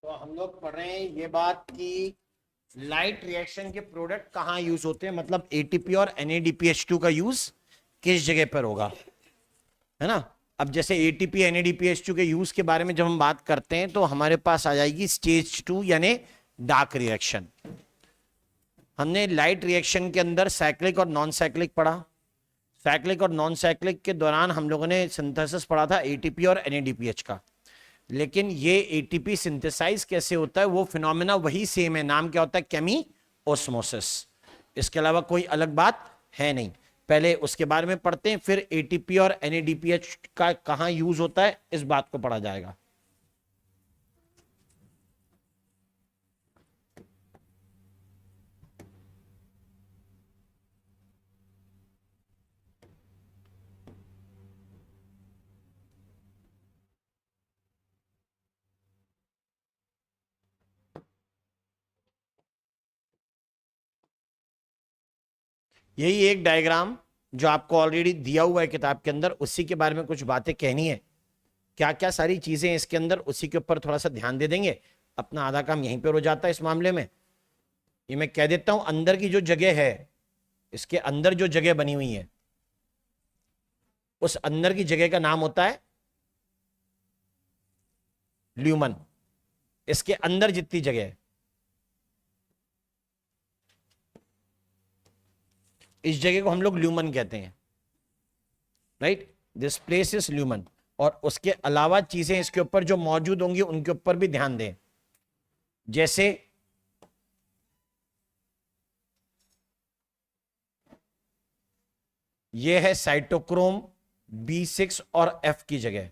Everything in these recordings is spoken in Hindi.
तो हम लोग पढ़ रहे हैं ये बात कि लाइट रिएक्शन के प्रोडक्ट कहाँ यूज होते हैं, मतलब एटीपी और NADPH2 का यूज किस जगह पर होगा, है ना। अब जैसे एटीपी NADPH2 के यूज के बारे में जब हम बात करते हैं तो हमारे पास आ जाएगी स्टेज 2 यानी डार्क रिएक्शन। हमने लाइट रिएक्शन के अंदर साइक्लिक और नॉन साइक्लिक पढ़ा। साइक्लिक और नॉन साइक्लिक के दौरान हम लोगों ने सिंथेसिस पढ़ा था एटीपी और NADPH का। लेकिन ये एटीपी सिंथेसाइज कैसे होता है वो फिनोमेना वही सेम है, नाम क्या होता है, केमी ओस्मोसिस। इसके अलावा कोई अलग बात है नहीं। पहले उसके बारे में पढ़ते हैं, फिर एटीपी और NADPH का कहां यूज होता है इस बात को पढ़ा जाएगा। यही एक डायग्राम जो आपको ऑलरेडी दिया हुआ है किताब के अंदर, उसी के बारे में कुछ बातें कहनी है। क्या क्या सारी चीजें इसके अंदर, उसी के ऊपर थोड़ा सा ध्यान दे देंगे, अपना आधा काम यहीं पर हो जाता है इस मामले में। ये मैं कह देता हूं, अंदर की जो जगह है, इसके अंदर जो जगह बनी हुई है, उस अंदर की जगह का नाम होता है ल्यूमन। इसके अंदर जितनी जगह है, इस जगह को हम लोग ल्यूमन कहते हैं, right. This place is lumen. और उसके अलावा चीजें इसके ऊपर जो मौजूद होंगी उनके ऊपर भी ध्यान दें। जैसे यह है साइटोक्रोम B6 और F की जगह।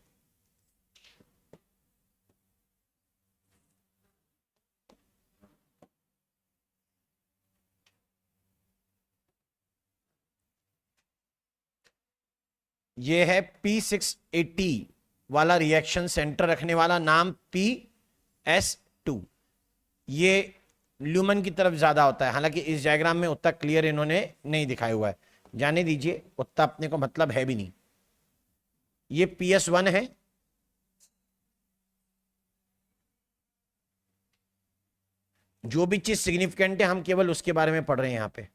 यह है P680 वाला रिएक्शन सेंटर रखने वाला नाम PS2। ये ल्यूमन की तरफ ज्यादा होता है, हालांकि इस डायग्राम में उतना क्लियर इन्होंने नहीं दिखाया हुआ है, जाने दीजिए, उतना अपने को मतलब है भी नहीं। ये PS1 है। जो भी चीज सिग्निफिकेंट है हम केवल उसके बारे में पढ़ रहे हैं यहां पे।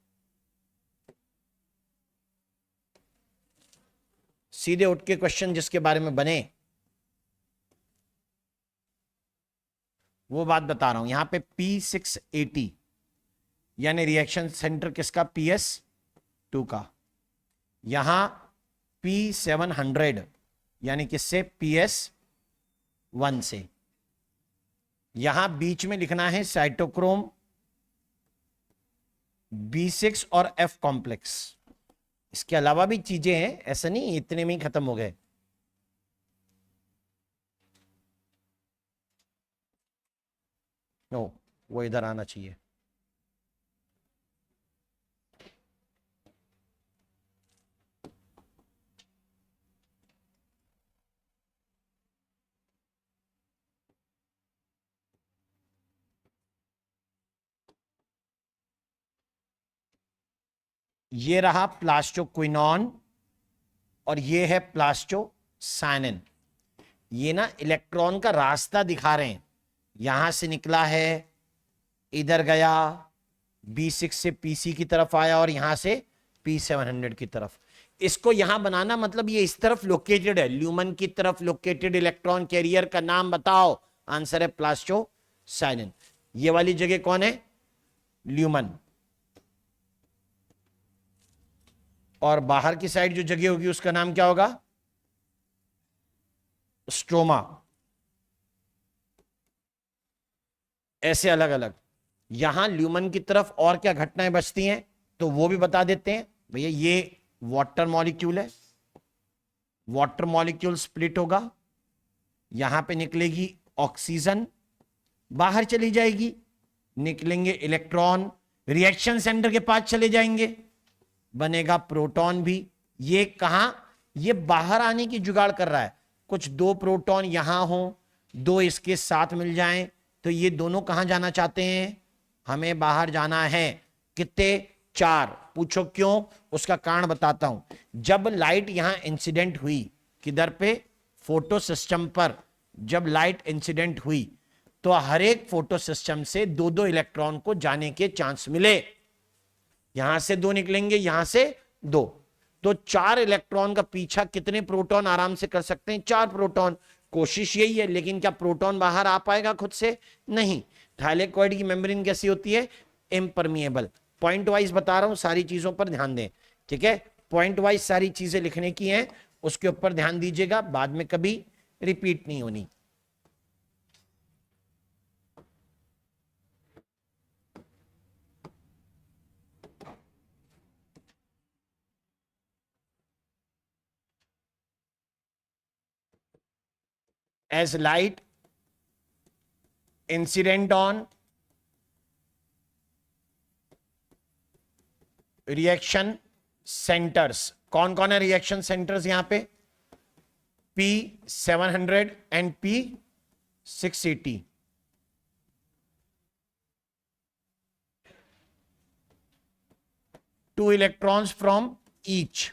सीधे उठ के क्वेश्चन जिसके बारे में बने वो बात बता रहा हूं। यहां पे P680 यानी रिएक्शन सेंटर किसका, PS2 का। यहां P700 यानी किससे, PS1 से। यहां बीच में लिखना है साइटोक्रोम B6 और F कॉम्प्लेक्स। इसके अलावा भी चीजें हैं, ऐसा नहीं इतने में ही खत्म हो गए। नो, वो इधर आना चाहिए। ये रहा प्लास्टोक्विनॉन और ये है प्लास्टोसाइनिन। ये ना इलेक्ट्रॉन का रास्ता दिखा रहे हैं, यहां से निकला है, इधर गया, B6 से PC की तरफ आया और यहां से P700 की तरफ। इसको यहां बनाना मतलब ये इस तरफ लोकेटेड है, ल्यूमन की तरफ लोकेटेड इलेक्ट्रॉन कैरियर का नाम बताओ, आंसर है प्लास्टोसाइनिन। ये वाली जगह कौन है, ल्यूमन। और बाहर की साइड जो जगह होगी उसका नाम क्या होगा, स्ट्रोमा। ऐसे अलग अलग। यहां ल्यूमन की तरफ और क्या घटनाएं बचती हैं तो वो भी बता देते हैं भैया। ये वाटर मॉलिक्यूल है, वाटर मॉलिक्यूल स्प्लिट होगा, यहां पे निकलेगी ऑक्सीजन, बाहर चली जाएगी, निकलेंगे इलेक्ट्रॉन, रिएक्शन सेंटर के पास चले जाएंगे, बनेगा प्रोटॉन भी। ये कहां, ये बाहर आने की जुगाड़ कर रहा है। कुछ दो प्रोटॉन यहां हो, दो इसके साथ मिल जाएं तो ये दोनों कहां जाना चाहते हैं, हमें बाहर जाना है। कितने, 4। पूछो क्यों, उसका कारण बताता हूं। जब लाइट यहां इंसिडेंट हुई, किधर पे, फोटो सिस्टम पर, जब लाइट इंसिडेंट हुई तो हर एक फोटो सिस्टम से दो दो इलेक्ट्रॉन को जाने के चांस मिले। यहां से दो निकलेंगे, यहां से दो, तो 4 इलेक्ट्रॉन का पीछा कितने प्रोटॉन आराम से कर सकते हैं? 4 प्रोटॉन। कोशिश यही है, लेकिन क्या प्रोटॉन बाहर आ पाएगा खुद से? नहीं। थाइलेकॉइड की मेम्ब्रेन कैसी होती है? इम्परमिएबल। पॉइंट वाइज बता रहा हूं, सारी चीजों पर ध्यान दें, ठीक है? पॉइंट वाइज सारी चीजें लिखने की हैं, उसके ऊपर ध्यान दीजिएगा, बाद में कभी रिपीट नहीं होनी। As light incident on reaction centres, कौन कौन है रिएक्शन सेंटर्स यहां पे? P700 and P680। Two electrons from each.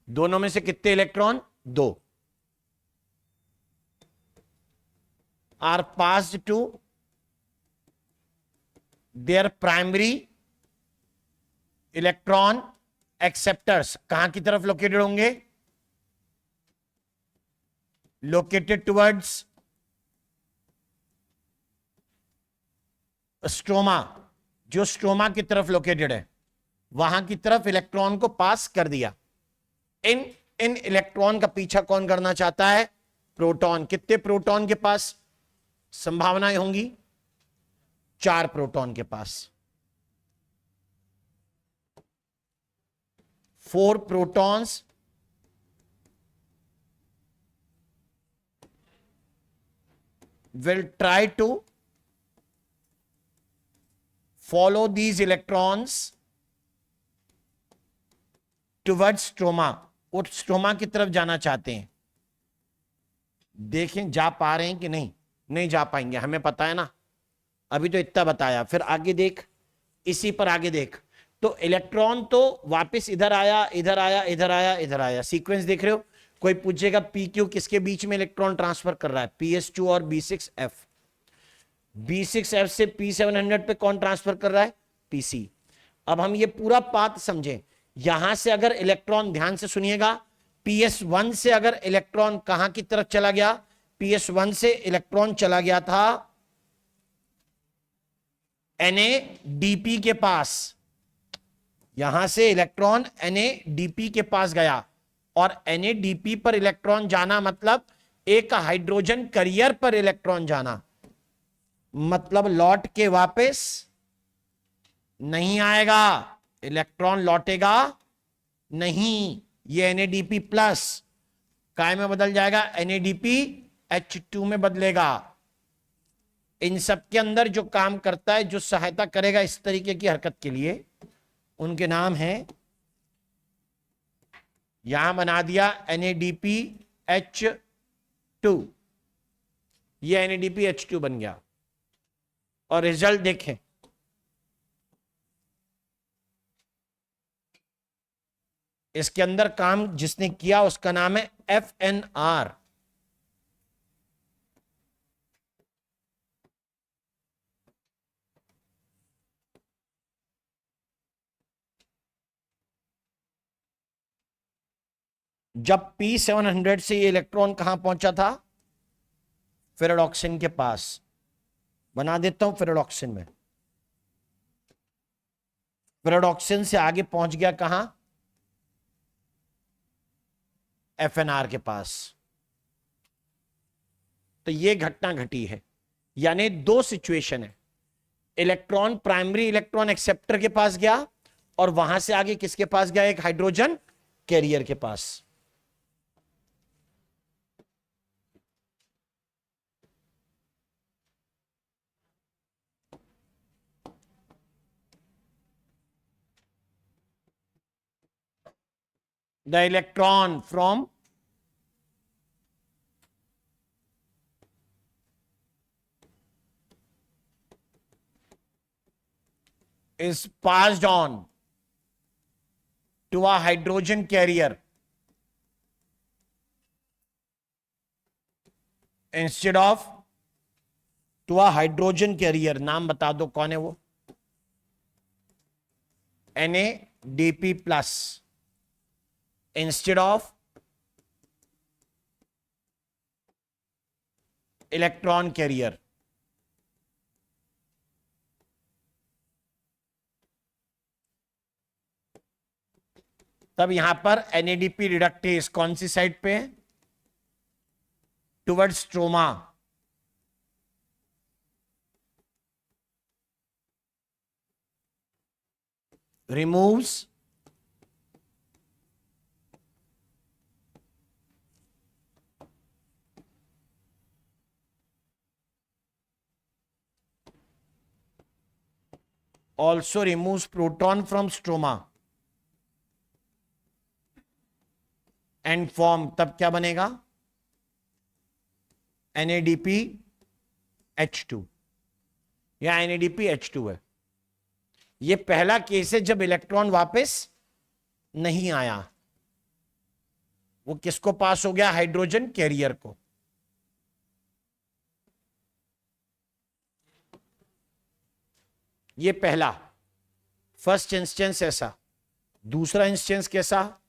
दोनों में से कितने electron? 2 are passed to their primary electron acceptors. कहां की तरफ लोकेटेड होंगे? Located towards stroma. जो स्ट्रोमा की तरफ लोकेटेड है, वहां की तरफ इलेक्ट्रॉन को पास कर दिया। इन इन इलेक्ट्रॉन का पीछा कौन करना चाहता है? प्रोटॉन। कितने प्रोटॉन के पास संभावनाएं होंगी? 4 प्रोटॉन के पास। 4 protons will try to follow these electrons towards stroma। वो स्ट्रोमा की तरफ जाना चाहते हैं। देखें जा पा रहे हैं कि नहीं? नहीं जा पाएंगे, हमें पता है ना। अभी तो इतना बताया, फिर आगे देख, इसी पर आगे देख। तो इलेक्ट्रॉन तो वापस इधर आया, इधर आया, इधर आया, इधर आया। सीक्वेंस देख रहे हो? कोई पूछेगा पी क्यू किसके बीच में इलेक्ट्रॉन ट्रांसफर कर रहा है? PS2 और B6F। B6F से P700 पे कौन ट्रांसफर कर रहा है? PC। अब हम ये पूरा पाथ समझें। यहां से अगर इलेक्ट्रॉन, ध्यान से सुनिएगा, PS1 से अगर इलेक्ट्रॉन कहां की तरफ चला गया? PS1 से इलेक्ट्रॉन चला गया था NADP के पास। यहां से इलेक्ट्रॉन NADP के पास गया, और NADP पर इलेक्ट्रॉन जाना मतलब एक हाइड्रोजन करियर पर इलेक्ट्रॉन जाना, मतलब लौट के वापस नहीं आएगा। इलेक्ट्रॉन लौटेगा नहीं। ये NADP प्लस काय में बदल जाएगा? NADPH2 में बदलेगा। इन सब के अंदर जो काम करता है, जो सहायता करेगा इस तरीके की हरकत के लिए, उनके नाम है, यहां बना दिया NADPH2। ये NADPH2 बन गया, और रिजल्ट देखें। इसके अंदर काम जिसने किया उसका नाम है FNR। जब P700 से ये इलेक्ट्रॉन कहां पहुंचा था? फेरेडॉक्सिन के पास। बना देता हूं फेरेडॉक्सिन में। फेरेडॉक्सिन से आगे पहुंच गया कहां? FNR के पास। तो ये घटना घटी है, यानी 2 सिचुएशन है। इलेक्ट्रॉन प्राइमरी इलेक्ट्रॉन एक्सेप्टर के पास गया, और वहां से आगे किसके पास गया? एक हाइड्रोजन कैरियर के पास। The electron from is passed on to a hydrogen carrier instead of to a hydrogen carrier, नाम बता दो कौन है वो, NADP plus instead of electron carrier. तब यहां पर NADP रिडक्टेज कौन सी साइड पे है, towards stroma, removes also removes proton from stroma and form, तब क्या बनेगा, NADPH2 या NADPH2 है। ये पहला केस है जब इलेक्ट्रॉन वापस नहीं आया, वो किसको पास हो गया, हाइड्रोजन कैरियर को। ये पहला फर्स्ट इंस्टेंस ऐसा। दूसरा इंस्टेंस कैसा,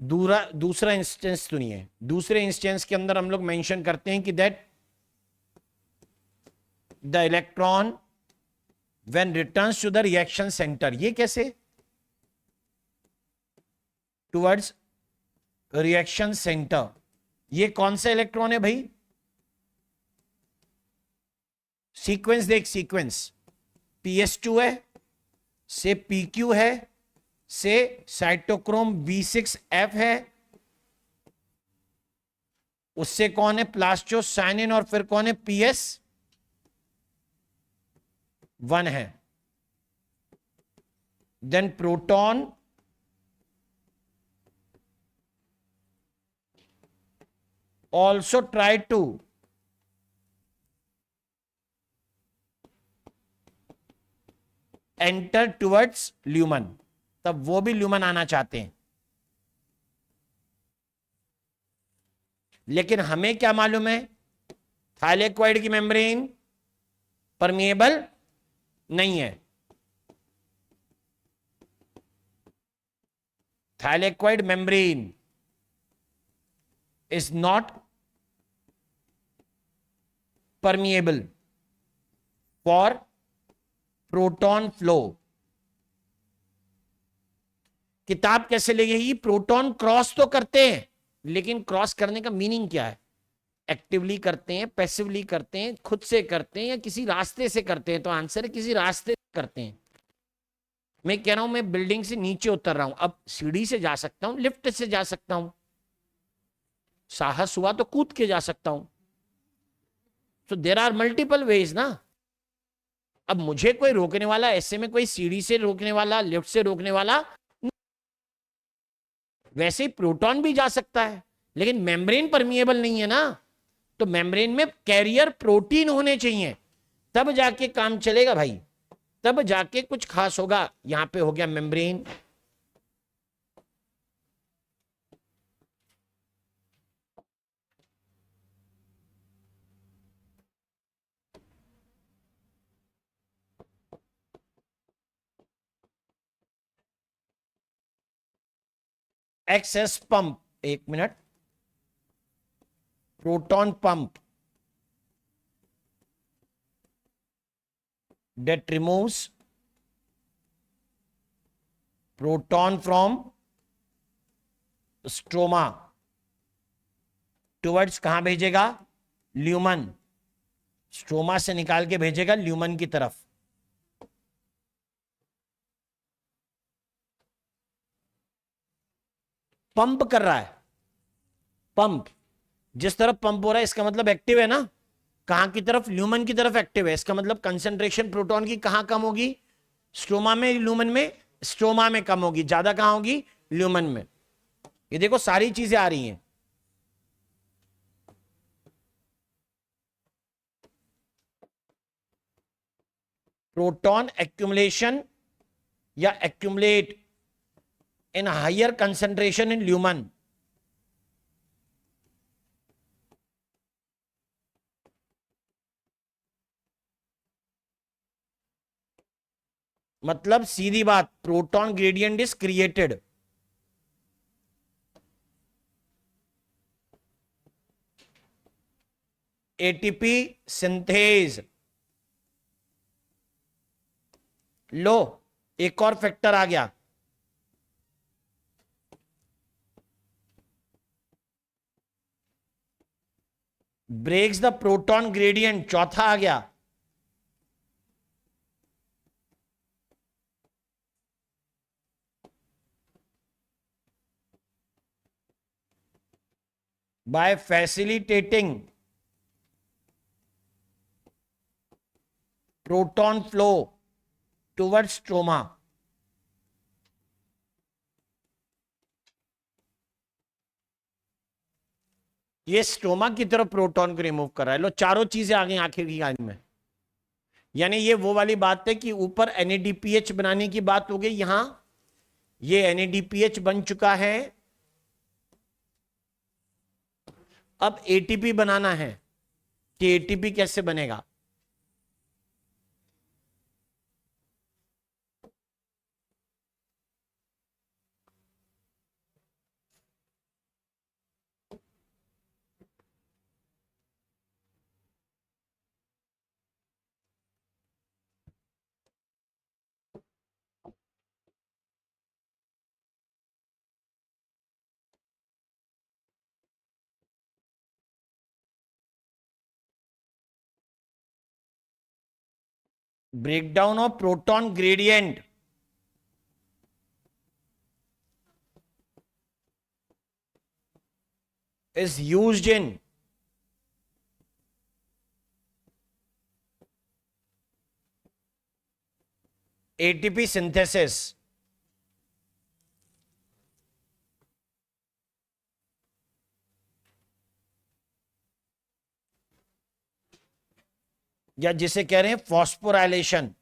दूसरा इंस्टेंस सुनिए। दूसरे इंस्टेंस के अंदर हम लोग मेंशन करते हैं कि that the electron when returns to the reaction centre, ये कैसे, टुवर्ड्स रिएक्शन सेंटर। ये कौन सा इलेक्ट्रॉन है भाई, सीक्वेंस देख, सीक्वेंस PS2 है, से PQ है, से साइटोक्रोम B6F है, उससे कौन है प्लास्टोसाइनिन, और फिर कौन है PS1 है। Then proton also try to enter towards lumen, तब वो भी ल्यूमन आना चाहते हैं। लेकिन हमें क्या मालूम है, थाइलेक्वाइड की मेम्ब्रेन परमिएबल नहीं है। Thylakoid membrane is not permeable for proton flow। किताब कैसे लगेगी, प्रोटॉन क्रॉस तो करते हैं, लेकिन क्रॉस करने का मीनिंग क्या है, एक्टिवली करते हैं, पैसिवली करते हैं, खुद से करते हैं, या किसी रास्ते से करते हैं। तो आंसर है किसी रास्ते से करते हैं। मैं कह रहा हूं मैं बिल्डिंग से नीचे उतर रहा हूं, अब सीढ़ी से जा सकता हूं, लिफ्ट से जा सकता हूं, साहस हुआ तो कूद के जा सकता हूं। तो देयर आर मल्टीपल वेज ना। अब मुझे कोई रोकने वाला, ऐसे में कोई सीढ़ी से रोकने वाला, लिफ्ट से रोकने वाला, वैसे ही प्रोटॉन भी जा सकता है, लेकिन मेम्ब्रेन परमिएबल नहीं है ना। तो मेम्ब्रेन में कैरियर प्रोटीन होने चाहिए, तब जाके काम चलेगा भाई, तब जाके कुछ खास होगा। यहां पे हो गया मेम्ब्रेन, एक्सेस पंप, एक minute, proton pump that removes proton from stroma towards, कहां भेजेगा, ल्यूमन। स्ट्रोमा से निकाल के भेजेगा ल्यूमन की तरफ। पंप कर रहा है, पंप जिस तरफ पंप हो रहा है इसका मतलब एक्टिव है ना। कहां की तरफ, ल्यूमन की तरफ एक्टिव है। इसका मतलब कंसंट्रेशन प्रोटॉन की कहां कम होगी, स्ट्रोमा में, ल्यूमन में। स्ट्रोमा में कम होगी, ज्यादा कहां होगी, ल्यूमन में। ये देखो सारी चीजें आ रही हैं। प्रोटॉन एक्यूमुलेशन या accumulate in higher concentration in lumen. मतलब सीधी बात, proton gradient is created. ATP synthase. लो, एक और फैक्टर आ गया, ब्रेक्स द प्रोटॉन ग्रेडियंट, चौथा आ गया। By facilitating proton flow towards stroma. ये स्ट्रोमा की तरफ प्रोटॉन को रिमूव कर रहा है। लो, चारों चीजें आ गई आखिर की लाइन में। यानी ये वो वाली बात है कि ऊपर NADPH बनाने की बात हो गई, यहां ये NADPH बन चुका है, अब ATP बनाना है। कि ATP कैसे बनेगा? Breakdown of proton gradient is used in ATP synthesis। या जिसे कह रहे हैं फॉस्फोराइलेशन।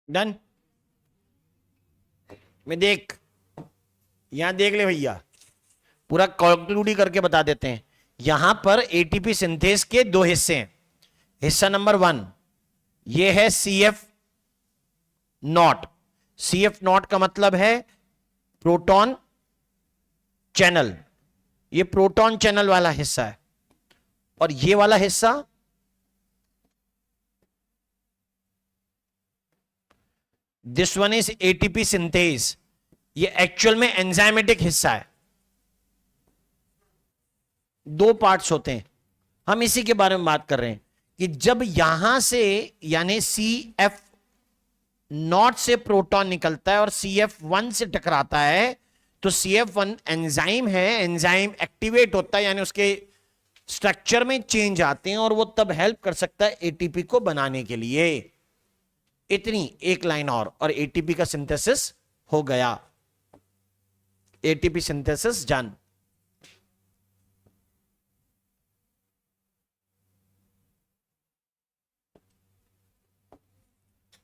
डन। मैं देख, यहां देख ले भैया, पूरा कंक्लूड ही करके बता देते हैं। यहां पर एटीपी सिंथेस के दो हिस्से हैं। हिस्सा नंबर वन ये है C F nought. C F nought का मतलब है प्रोटॉन चैनल, ये प्रोटॉन चैनल वाला हिस्सा है। और ये वाला हिस्सा this one is ATP synthase, ये एक्चुअल में एंजाइमेटिक हिस्सा है। दो पार्ट्स होते हैं, हम इसी के बारे में बात कर रहे हैं कि जब यहां से यानी सी एफ नॉट से प्रोटॉन निकलता है और सी एफ वन से टकराता है, तो सी एफ वन एंजाइम है, एंजाइम एक्टिवेट होता है, यानी उसके स्ट्रक्चर में चेंज आते हैं और वो तब हेल्प कर सकता है एटीपी को बनाने के लिए। इतनी एक लाइन और एटीपी का सिंथेसिस हो गया। ATP synthesis done.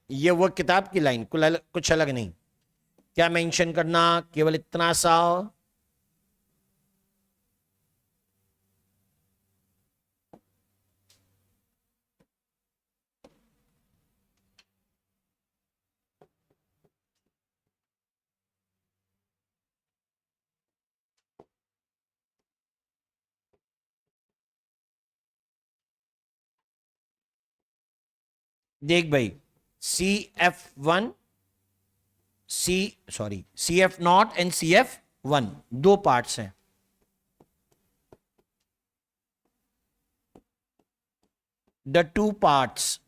ये वो किताब की लाइन, कुछ अलग नहीं। क्या मेंशन करना, केवल इतना सा। देख भाई, C F one, C F nought and C F one दो पार्ट्स हैं। द टू पार्ट्स,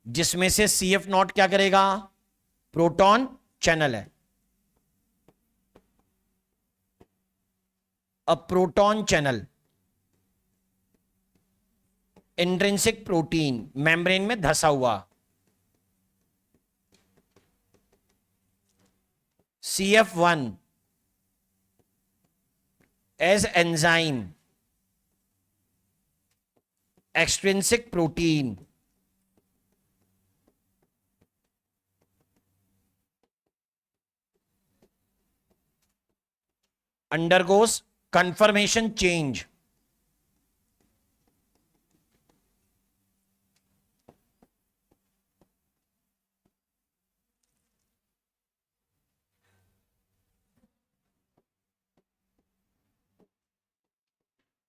जिसमें से सी एफ नॉट क्या करेगा, प्रोटॉन चैनल है। A proton channel, intrinsic protein, membrane में धसा हुआ। C F one as enzyme, extrinsic protein, undergoes conformation change,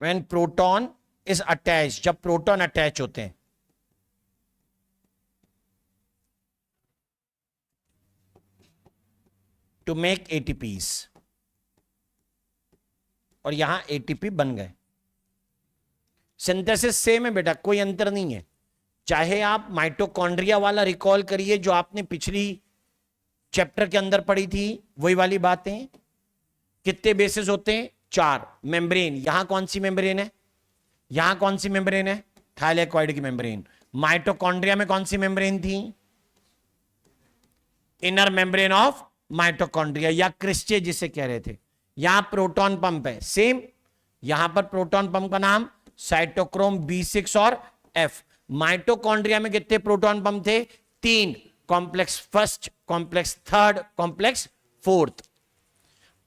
when proton is attached, जब प्रोटॉन अटैच होते हैं। टू मेक एटीपीस, और यहां एटीपी बन गए। सिंथेसिस सेम है बेटा, कोई अंतर नहीं है। चाहे आप माइटोकॉन्ड्रिया वाला रिकॉल करिए जो आपने पिछली चैप्टर के अंदर पढ़ी थी, वही वाली बातें। कितने बेसिस होते हैं, चार। मेम्ब्रेन, यहां कौन सी मेम्ब्रेन है, यहां कौन सी मेम्ब्रेन है, थाइलेकॉइड की मेम्ब्रेन। माइटोकॉन्ड्रिया में कौन सी मेम्ब्रेन थी, इनर मेम्ब्रेन ऑफ माइटोकॉन्ड्रिया, या क्रिस्टे जिसे कह रहे थे। यहां प्रोटॉन पंप है सेम, यहां पर प्रोटॉन पंप का नाम साइटोक्रोम B6 और F। माइटोकॉन्ड्रिया में कितने प्रोटॉन पंप थे, तीन। Complex first, complex third, complex fourth.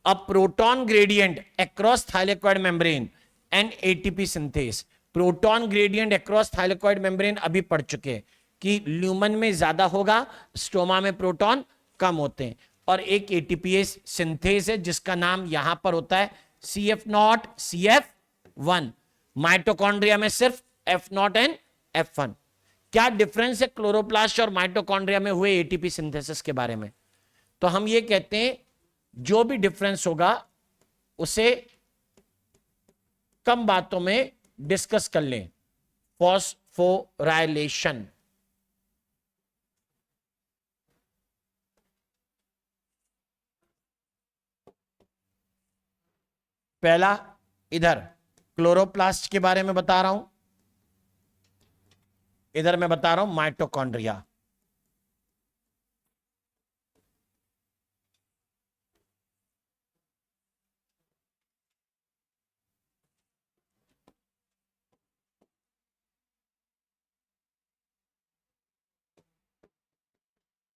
अब proton gradient across thylakoid membrane and ATP synthase. Proton gradient across thylakoid membrane अभी पढ़ चुके हैं कि ल्यूमन में ज्यादा होगा, स्टोमा में प्रोटॉन कम होते हैं। और एक एटीपीएस सिंथेस है जिसका नाम यहां पर होता है C F nought C F one. Mitochondria में सिर्फ F nought and F one. क्या डिफरेंस है क्लोरोप्लास्ट और माइटोकॉन्ड्रिया में हुए एटीपी सिंथेसिस के बारे में? तो हम ये कहते हैं जो भी डिफरेंस होगा उसे कम बातों में डिस्कस कर लें। फॉस्फोराइलेशन, पहला इधर क्लोरोप्लास्ट के बारे में बता रहा हूं, इधर मैं बता रहा हूं माइटोकॉन्ड्रिया।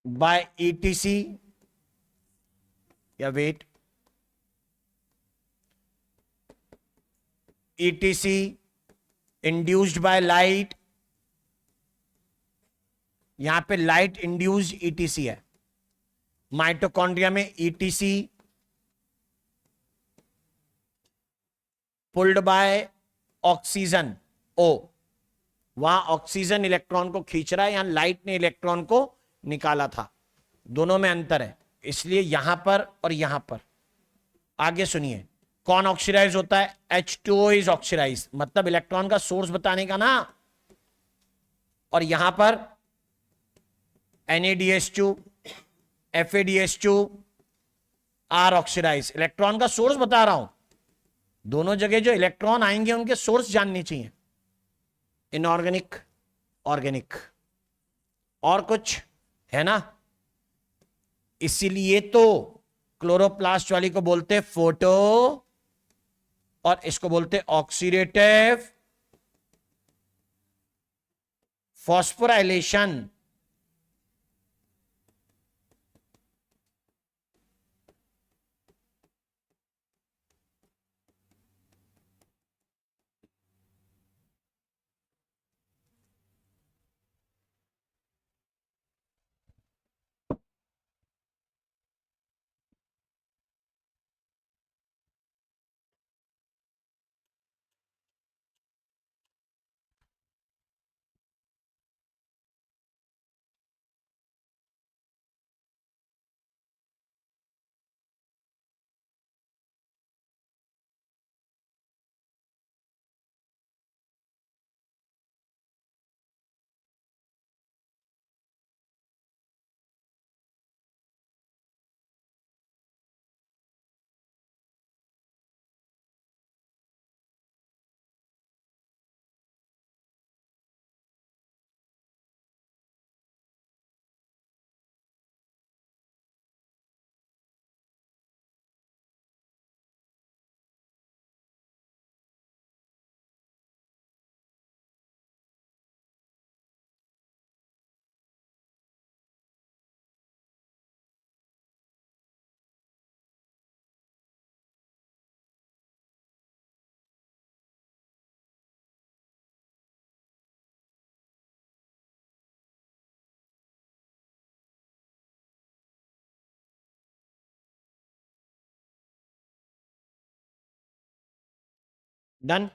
बाय ईटीसी, या wait, ETC induced by light, यहां पे लाइट इंड्यूस्ड ईटीसी है, माइटोकॉन्ड्रिया में ETC pulled by oxygen O, वहां ऑक्सीजन इलेक्ट्रॉन को खींच रहा है, यहां लाइट ने इलेक्ट्रॉन को निकाला था, दोनों में अंतर है, इसलिए यहां पर और यहां पर। आगे सुनिए, कौन ऑक्सीडाइज होता है? H2O इज ऑक्सीडाइज, मतलब इलेक्ट्रॉन का सोर्स बताने का ना। और यहां पर NaDH2 FADH2 are oxidise, electron का सोर्स बता रहा हूं, दोनों जगह जो इलेक्ट्रॉन आएंगे उनके सोर्स जानने चाहिए। इनऑर्गेनिक, ऑर्गेनिक, और कुछ है ना, इसीलिए तो क्लोरोप्लास्ट वाली को बोलते फोटो, और इसको बोलते ऑक्सीडेटिव फॉस्फोराइलेशन। डन।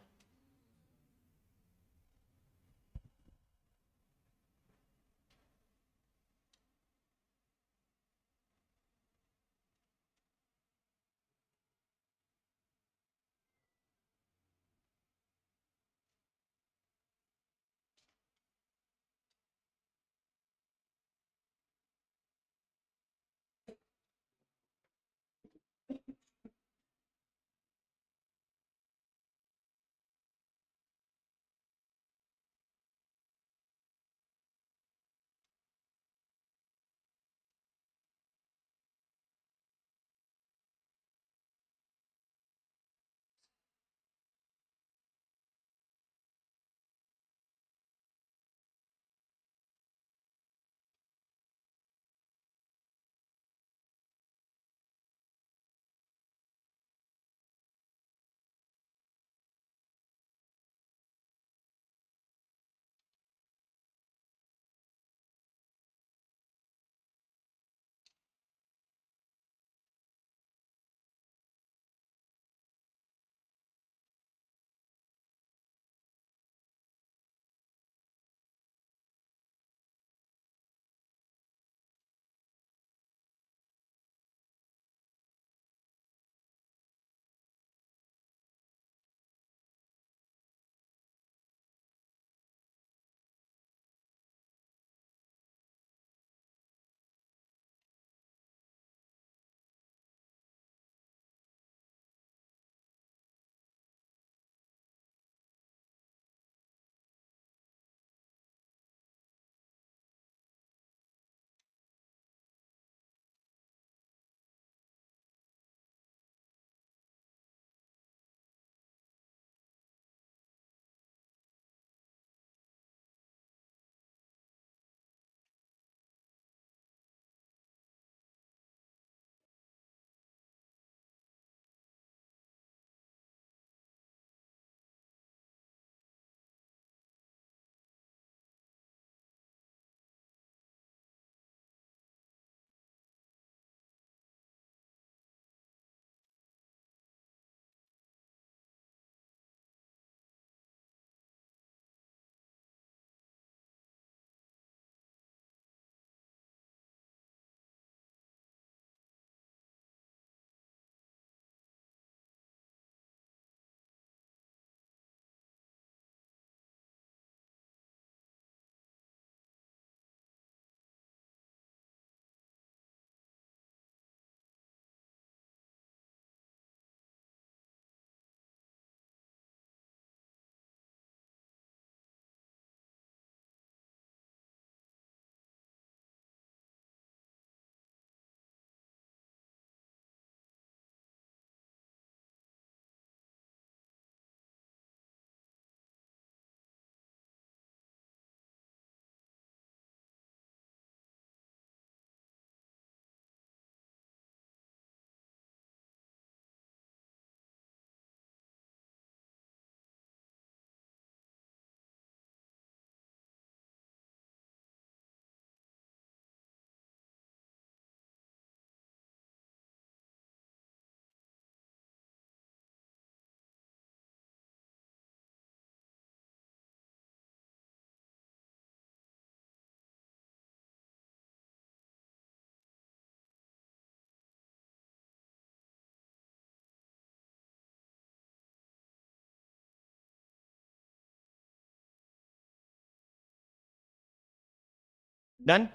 डन।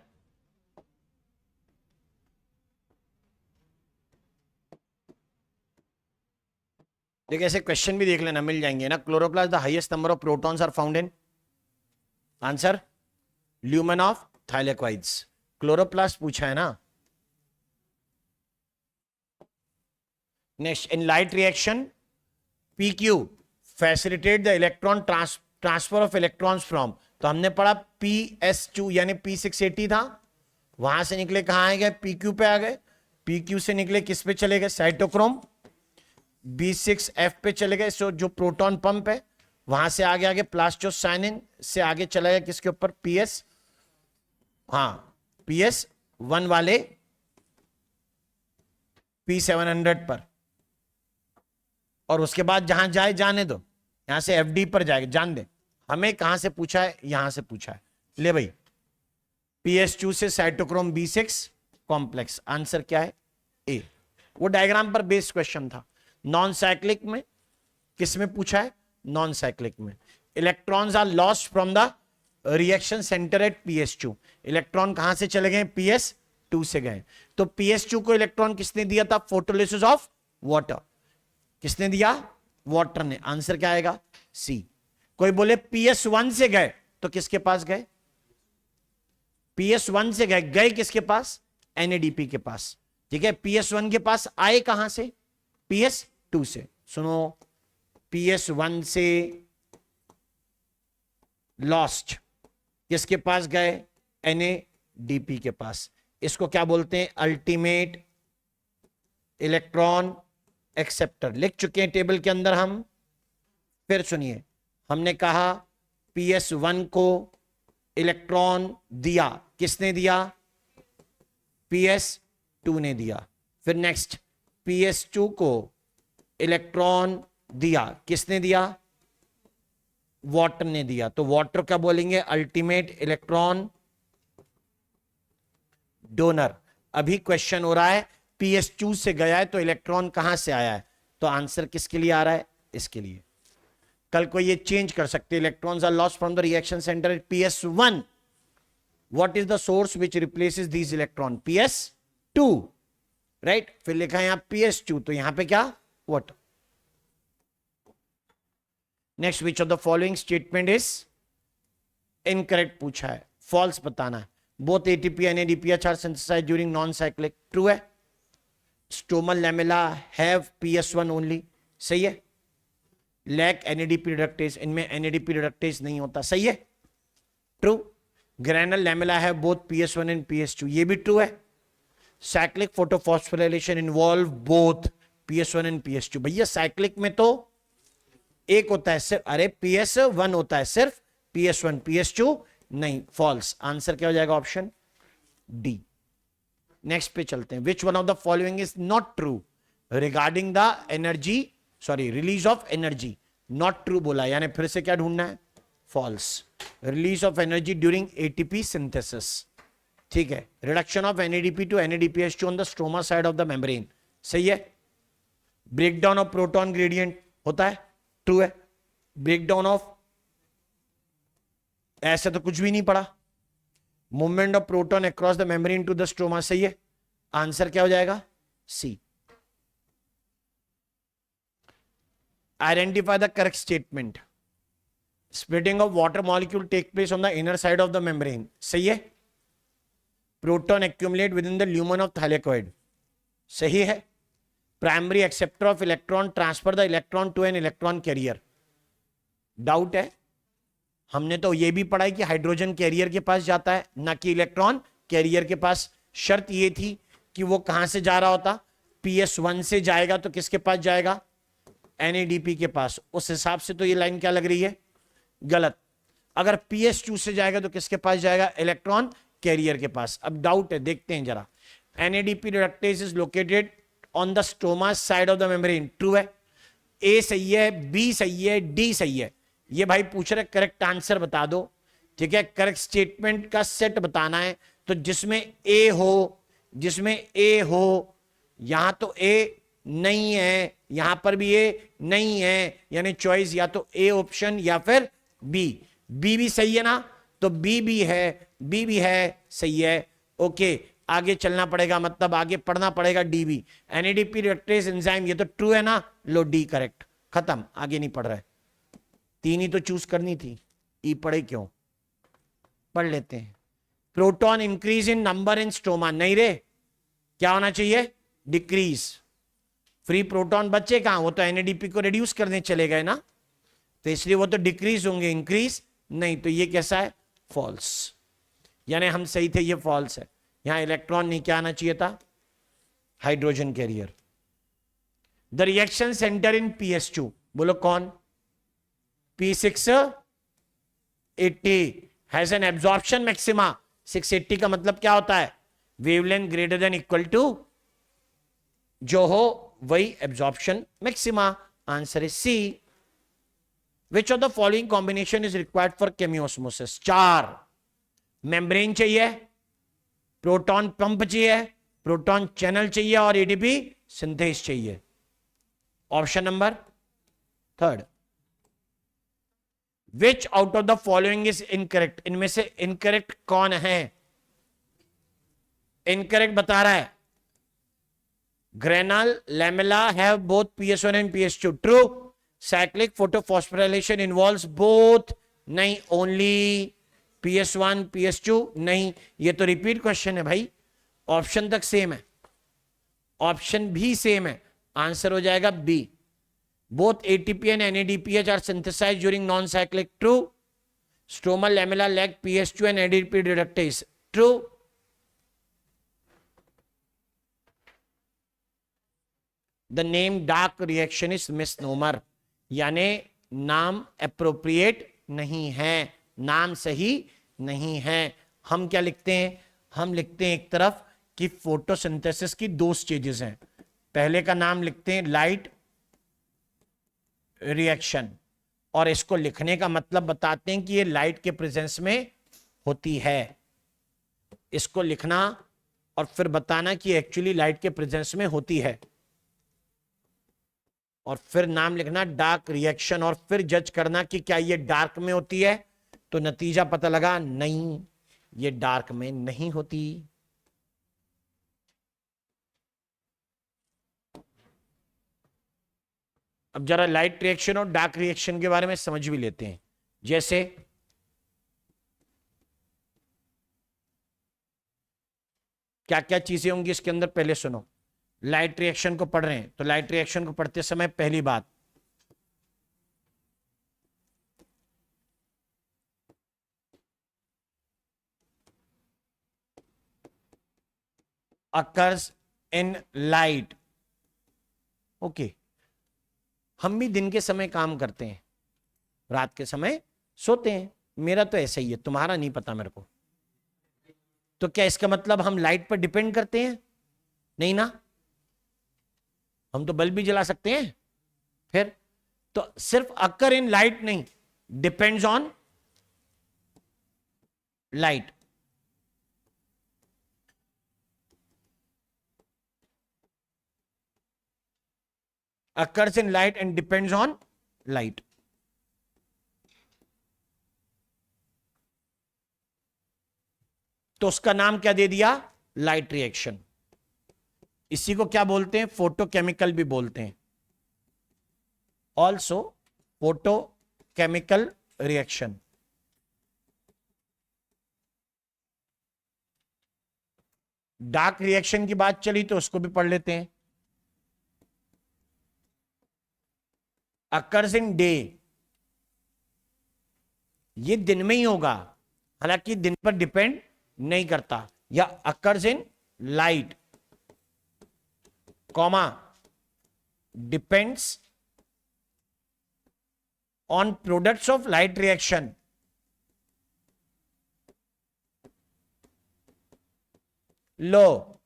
देखिए ऐसे क्वेश्चन भी देख लेना, मिल जाएंगे ना। Chloroplast the highest number of protons are found in, answer lumen of thylakoids. Chloroplast पूछा है ना। Next, in light reaction PQ facilitate the electron transfer of electrons from, तो हमने पढ़ा PS2 यानी P680 था, वहां से निकले कहां आ गए, PQ पे आ गए, PQ से निकले किस पे चले गए, साइटोक्रोम, B6F पे चले गए, सो जो प्रोटॉन पंप है, वहां से आगे आगे प्लास्टोसाइनिन से आगे चला गया किसके ऊपर, PS, हाँ PS1 वाले P700 पर, और उसके बाद जहां जाए जाने दो, यहां से FD पर जाएगा, जान दे। हमें कहां से पूछा है, यहां से पूछा है, ले भाई PS2 से साइटोक्रोम B6 कॉम्प्लेक्स, आंसर क्या है ए। वो डायग्राम पर बेस्ड क्वेश्चन था। नॉन साइक्लिक में किस में पूछा है, नॉन साइक्लिक में electrons are lost from the reaction centre at PS2, electron कहां से चले गए, PS2 से गए, तो PS2 को इलेक्ट्रॉन किसने दिया था, फोटोलिसिस ऑफ वाटर, किसने दिया, वाटर ने, आंसर क्या आएगा सी। कोई बोले PS1 से गए, तो किसके पास गए, PS1 से गए, गए किसके पास, NADP के पास, ठीक है। PS1 के पास आए कहां से, PS2 से, सुनो, PS1 से लॉस्ट किसके पास गए, NADP के पास, इसको क्या बोलते हैं, अल्टीमेट इलेक्ट्रॉन एक्सेप्टर, लिख चुके हैं टेबल के अंदर हम। फिर सुनिए, हमने कहा PS1 को इलेक्ट्रॉन दिया, किसने दिया, PS2 ने दिया। फिर नेक्स्ट, PS2 को इलेक्ट्रॉन दिया, किसने दिया, वाटर ने दिया, तो वाटर क्या बोलेंगे, अल्टीमेट इलेक्ट्रॉन डोनर। अभी क्वेश्चन हो रहा है PS2 से गया है तो इलेक्ट्रॉन कहां से आया है, तो आंसर किसके लिए आ रहा है, इसके लिए। कल को ये चेंज कर सकते, electrons are lost from the reaction centre at PS1, what is the source which replaces these electron, PS2, right. फिर लिखा है यहां PS2, तो यहां पे क्या, what. Next, which of the following statement is incorrect पूछा है, फॉल्स बताना है। Both ATP and NADPH are synthesized during non-cyclic, true है। Stromal lamella have PS1 only, सही है। लैक NADP रिडक्टेज, इनमें NADP रिडक्टेज नहीं होता, सही है, ट्रू। ग्रैनल लैमेला है बोथ PS1 एंड PS2, ये भी ट्रू है। Cyclic photophosphorylation involve both PS1 and PS2, भैया साइक्लिक में तो एक होता है सिर्फ, अरे PS1 होता है सिर्फ, PS1 PS2 नहीं, फॉल्स, आंसर क्या हो जाएगा, ऑप्शन डी। नेक्स्ट पे चलते हैं, which one of the following is not true regarding the energy, sorry release of energy, not true बोला, यानी फिर से क्या ढूंढना है, false. Release of energy during ATP synthesis, ठीक है। Reduction of NADP to NADPH2 on the stroma side of the membrane, सही है। ब्रेकडाउन ऑफ प्रोटॉन ग्रेडियंट होता है, ट्रू है। ब्रेकडाउन ऑफ, ऐसे तो कुछ भी नहीं पड़ा, movement of proton across the membrane to the stroma, सही है, आंसर क्या हो जाएगा, C. Identify the correct statement, splitting of water molecule take place on the inner side of the membrane, सही है। Proton accumulate within the lumen of thylakoid, सही है। Primary acceptor of electron transfer the electron to an electron carrier, doubt है। हमने तो ये भी पढ़ा है कि हाइड्रोजन कैरियर के पास जाता है, ना कि इलेक्ट्रॉन कैरियर के पास। शर्त ये थी कि वो कहां से जा रहा होता, PS1 से जाएगा तो किसके पास जाएगा, NADP के पास। उस हिसाब से तो ये लाइन क्या लग रही है, गलत। अगर PS2 से जाएगा तो किसके पास जाएगा, इलेक्ट्रॉन कैरियर के पास। अब डाउट है, देखते हैं जरा। NADP reductase is located on the stoma side of the membrane, true है। A सही है, B सही है, D सही है। ये भाई पूछ रहे करेक्ट आंसर बता दो, ठीक है। करेक्ट स्टेटमेंट का सेट बताना है, तो जिसमें A हो, जिसमें A हो, यहां तो A नहीं है, यहां पर भी A नहीं है, यानी चॉइस या तो A ऑप्शन या फिर B। B भी सही है ना, तो B भी है, बी भी है, सही है। ओके, आगे चलना पड़ेगा, मतलब आगे पढ़ना पड़ेगा डी भी। एनएडीपी रिडक्टेज एंजाइम, ये तो ट्रू है ना, लो डी करेक्ट, खत्म, आगे नहीं पढ़ रहा है। 3 ही तो चूज करनी थी, ई पढ़े क्यों, पढ़ लेते हैं। Proton increase in number in stroma, नहीं रे, क्या होना चाहिए, डिक्रीज। फ्री प्रोटॉन बच्चे कहां, वो तो एनएडीपी को रिड्यूस करने चले गए ना, तो इसलिए वो तो डिक्रीज होंगे, इंक्रीज नहीं। तो ये कैसा है, फॉल्स, यानी हम सही थे, ये फॉल्स है। यहां इलेक्ट्रॉन नहीं क्या आना चाहिए था, hydrogen carrier. The reaction centre in PS2, बोलो कौन, P680 has an absorption maxima. 680 का मतलब क्या होता है, wavelength greater than equal to, जो हो वही absorption maxima. Answer is C. Which of the following combination is required for chemiosmosis, 4 membrane चाहिए, प्रोटॉन पंप चाहिए, प्रोटॉन चैनल चाहिए और एडीपी सिंथेस चाहिए। Option number 3, which out of the following is incorrect, इनमें से इनकरेक्ट कौन है, इनकरेक्ट बता रहा है। Granal lamella have both PS1 and PS2, true. Cyclic photophosphorylation involves both, नहीं, ओनली PS1 PS2, नहीं। ये तो रिपीट क्वेश्चन है भाई, ऑप्शन तक सेम है, ऑप्शन भी सेम है, आंसर हो जाएगा B. Both ATP and NADPH are synthesized during non-cyclic, true. Stromal lamella lack PS2 and ADP reductase, true. The name dark reaction is misnomer, यानी नाम appropriate नहीं है, नाम सही नहीं है। हम क्या लिखते हैं, हम लिखते हैं एक तरफ कि फोटोसिंथेसिस की 2 स्टेजेस हैं। पहले का नाम लिखते हैं लाइट रिएक्शन, और इसको लिखने का मतलब बताते हैं कि ये लाइट के प्रेजेंस में होती है। इसको लिखना और फिर बताना कि एक्चुअली लाइट के प्रेजेंस में होती है, और फिर नाम लिखना डार्क रिएक्शन, और फिर जज करना कि क्या ये डार्क में होती है। तो नतीजा पता लगा, नहीं, ये डार्क में नहीं होती। अब जरा लाइट रिएक्शन और डार्क रिएक्शन के बारे में समझ भी लेते हैं। जैसे क्या क्या चीजें होंगी इसके अंदर, पहले सुनो। लाइट रिएक्शन को पढ़ रहे हैं, तो लाइट रिएक्शन को पढ़ते समय पहली बात, occurs in light, ओके। हम भी दिन के समय काम करते हैं, रात के समय सोते हैं, मेरा तो ऐसा ही है, तुम्हारा नहीं पता मेरे को। तो क्या इसका मतलब हम लाइट पर डिपेंड करते हैं, नहीं ना, हम तो बल्ब भी जला सकते हैं। फिर तो सिर्फ अकर इन लाइट नहीं, depends on light. occurs in light and depends on light. तो उसका नाम क्या दे दिया, लाइट रिएक्शन। इसी को क्या बोलते हैं, फोटोकेमिकल भी बोलते हैं, also photochemical reaction. Dark reaction की बात चली तो उसको भी पढ़ लेते हैं। अकर्स इन डे, ये दिन में ही होगा, हालांकि दिन पर डिपेंड नहीं करता। या occurs in light, comma, depends on products of light reaction. लो,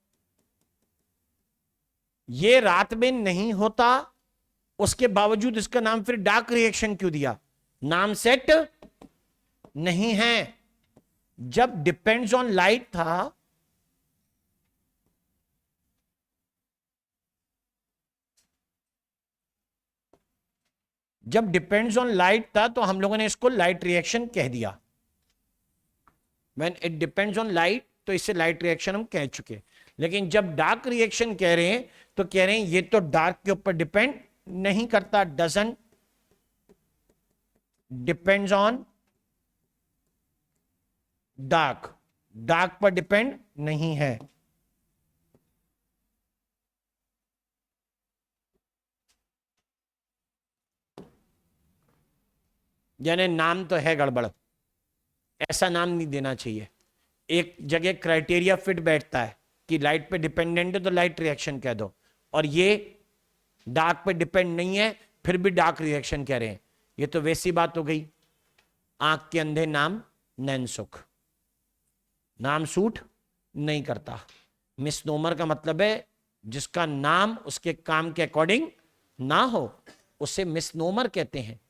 ये रात में नहीं होता, उसके बावजूद इसका नाम फिर डार्क रिएक्शन क्यों दिया, नाम सेट नहीं है। जब डिपेंड्स ऑन लाइट था, जब डिपेंड्स ऑन लाइट था तो हम लोगों ने इसको लाइट रिएक्शन कह दिया। When it depends on light, तो इससे लाइट रिएक्शन हम कह चुके। लेकिन जब डार्क रिएक्शन कह रहे हैं तो कह रहे हैं ये तो डार्क के ऊपर डिपेंड नहीं करता, doesn't depends on dark, dark पर डिपेंड नहीं है। यानी नाम तो है गड़बड़, ऐसा नाम नहीं देना चाहिए। एक जगह क्राइटेरिया फिट बैठता है कि लाइट पे डिपेंडेंट है तो लाइट रिएक्शन कह दो, और ये डार्क पे डिपेंड नहीं है फिर भी डार्क रिएक्शन कह रहे हैं, ये तो वैसी बात हो गई, आंख के अंधे नाम नैनसुख, नाम सूट नहीं करता। मिसनोमर का मतलब है जिसका नाम उसके काम के अकॉर्डिंग ना हो, उसे मिसनोमर कहते हैं।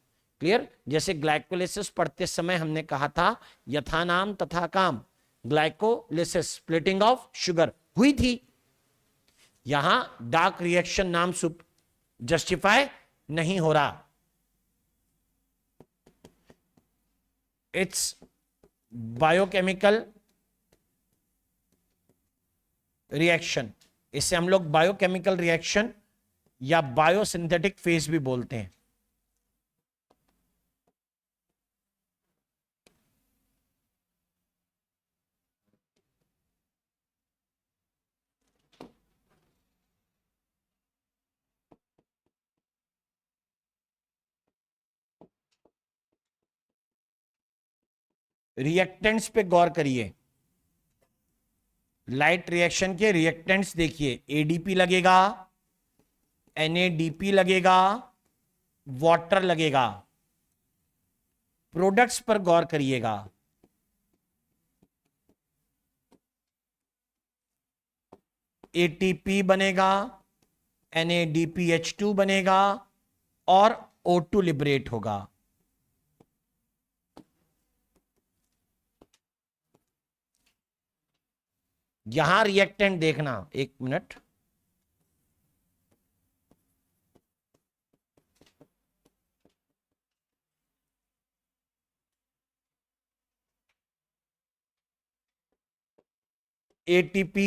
क्लियर? जैसे ग्लाइकोलिसिस पढ़ते समय हमने कहा था यथा नाम तथा काम, ग्लाइकोलिसिस स्प्लिटिंग ऑफ शुगर हुई थी। यहां डार्क रिएक्शन नाम जस्टिफाई नहीं हो रहा, इट्स बायोकेमिकल रिएक्शन। इसे हम लोग बायोकेमिकल रिएक्शन या बायोसिंथेटिक फेज भी बोलते हैं। रिएक्टेंट्स पे गौर करिए, लाइट रिएक्शन के रिएक्टेंट्स देखिए, एडीपी लगेगा, एनएडीपी लगेगा, वाटर लगेगा। प्रोडक्ट्स पर गौर करिएगा, एटीपी बनेगा, NADPH2 बनेगा और O2 लिबरेट होगा। यहां रिएक्टेंट देखना, एक मिनट, ATP,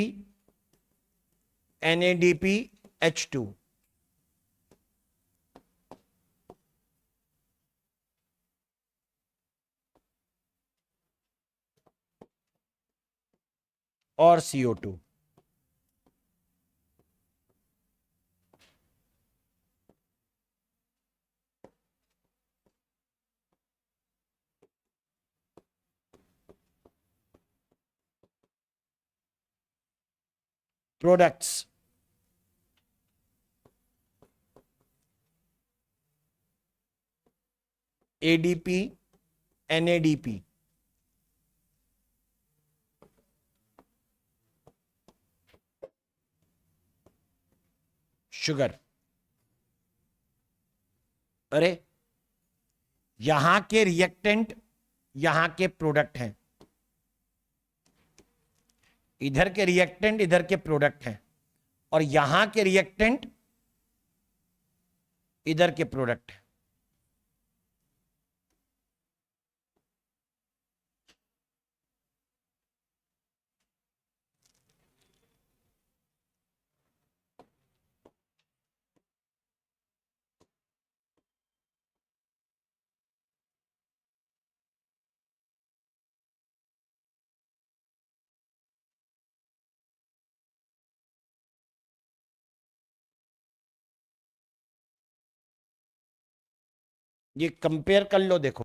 NADPH2, और CO2। Products, ADP, NADP, sugar. अरे यहां के रिएक्टेंट यहां के प्रोडक्ट हैं, इधर के रिएक्टेंट इधर के प्रोडक्ट हैं, और यहां के रिएक्टेंट इधर के प्रोडक्ट हैं। ये कंपेयर कर लो, देखो,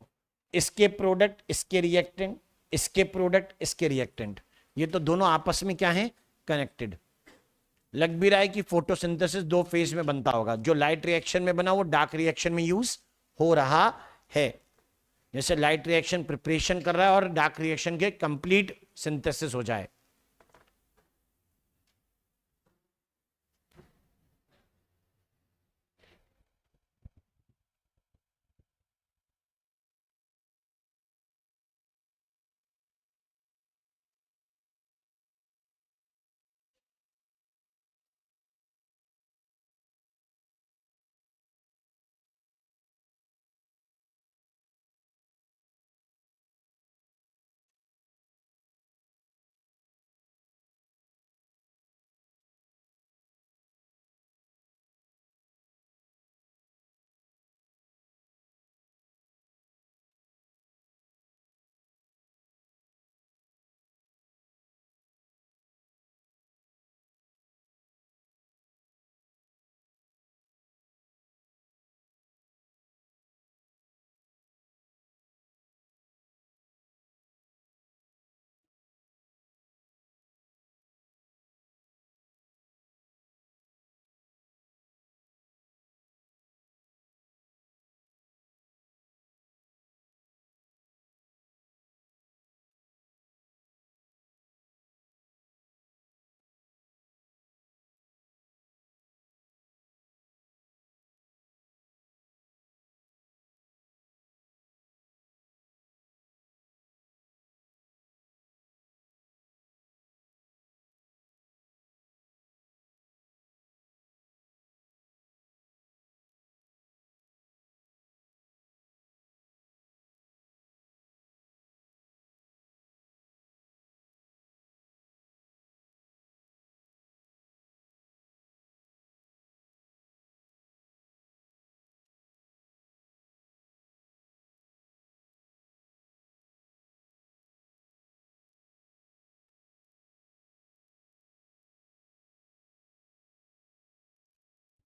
इसके प्रोडक्ट इसके रिएक्टेंट, इसके प्रोडक्ट इसके रिएक्टेंट, ये तो दोनों आपस में क्या है, कनेक्टेड। लग भी रहा है कि फोटोसिंथेसिस दो फेज में बनता होगा, जो लाइट रिएक्शन में बना वो डार्क रिएक्शन में यूज हो रहा है। जैसे लाइट रिएक्शन प्रिपरेशन कर रहा है और डार्क रिएक्शन के कंप्लीट सिंथेसिस हो जाए।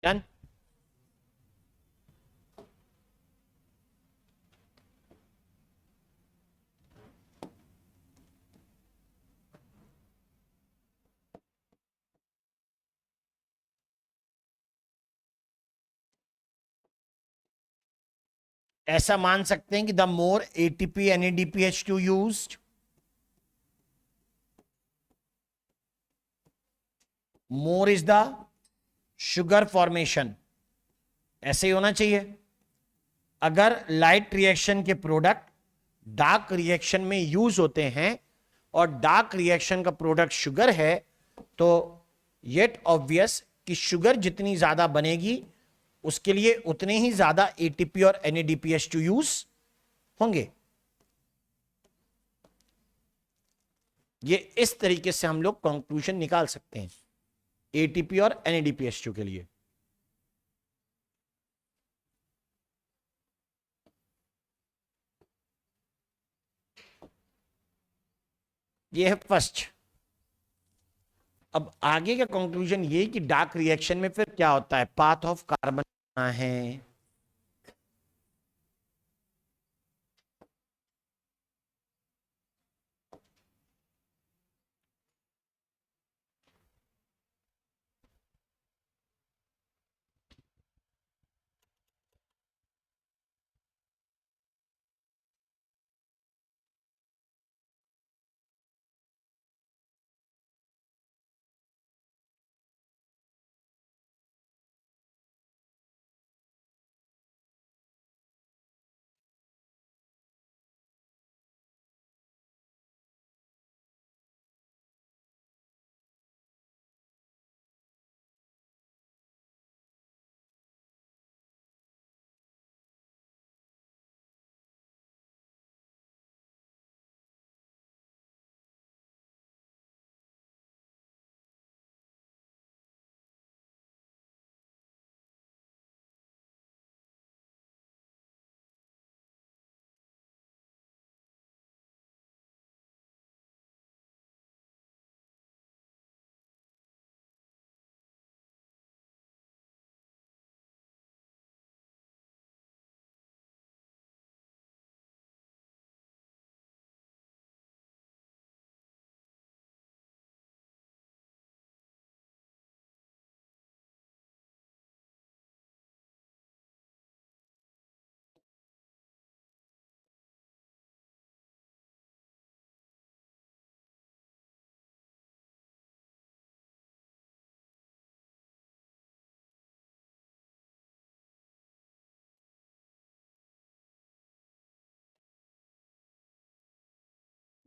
डन। ऐसा मान सकते हैं कि the more ATP NADPH2 used, more is the sugar formation. ऐसे ही होना चाहिए। अगर लाइट रिएक्शन के प्रोडक्ट डार्क रिएक्शन में यूज होते हैं और डार्क रिएक्शन का प्रोडक्ट शुगर है, तो येट ऑब्वियस कि शुगर जितनी ज्यादा बनेगी उसके लिए उतने ही ज्यादा एटीपी और NADPH2 यूज होंगे। ये इस तरीके से हम लोग कंक्लूजन निकाल सकते हैं एटीपी और NADPH2 के लिए। ये है फर्स्ट। अब आगे का कंक्लूजन ये कि डार्क रिएक्शन में फिर क्या होता है, पाथ ऑफ कार्बन है।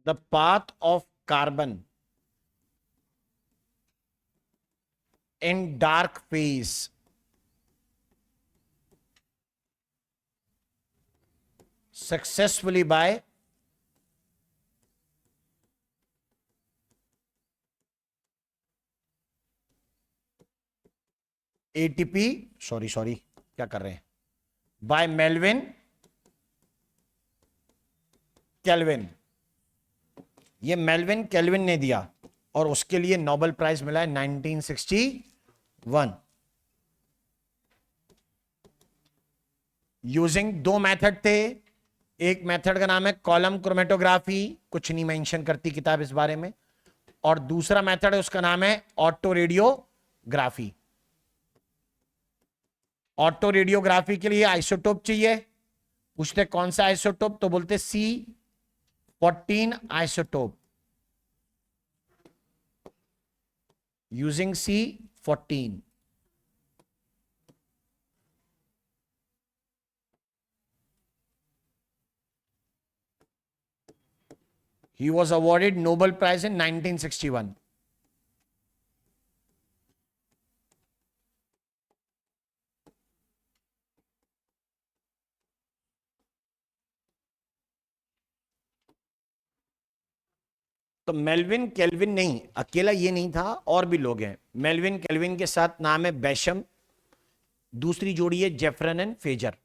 The path of carbon in dark phase successfully by ATP, sorry क्या कर रहे हैं, बाय मेल्विन केल्विन। ये मेल्विन केल्विन ने दिया और उसके लिए नोबेल प्राइज मिला है 1961। यूजिंग दो मेथड थे, एक मेथड का नाम है कॉलम क्रोमेटोग्राफी, कुछ नहीं मेंशन करती किताब इस बारे में, और दूसरा मेथड है उसका नाम है ऑटो रेडियोग्राफी। ऑटो रेडियोग्राफी के लिए आइसोटोप चाहिए, पूछते कौन सा आइसोटोप, तो बोलते C14 isotope, using C14। He was awarded Nobel Prize in 1961. तो मेल्विन केल्विन नहीं, अकेला ये नहीं था, और भी लोग हैं। मेल्विन केल्विन के साथ नाम है बेशम, दूसरी जोड़ी है जेफरन एंड फेजर।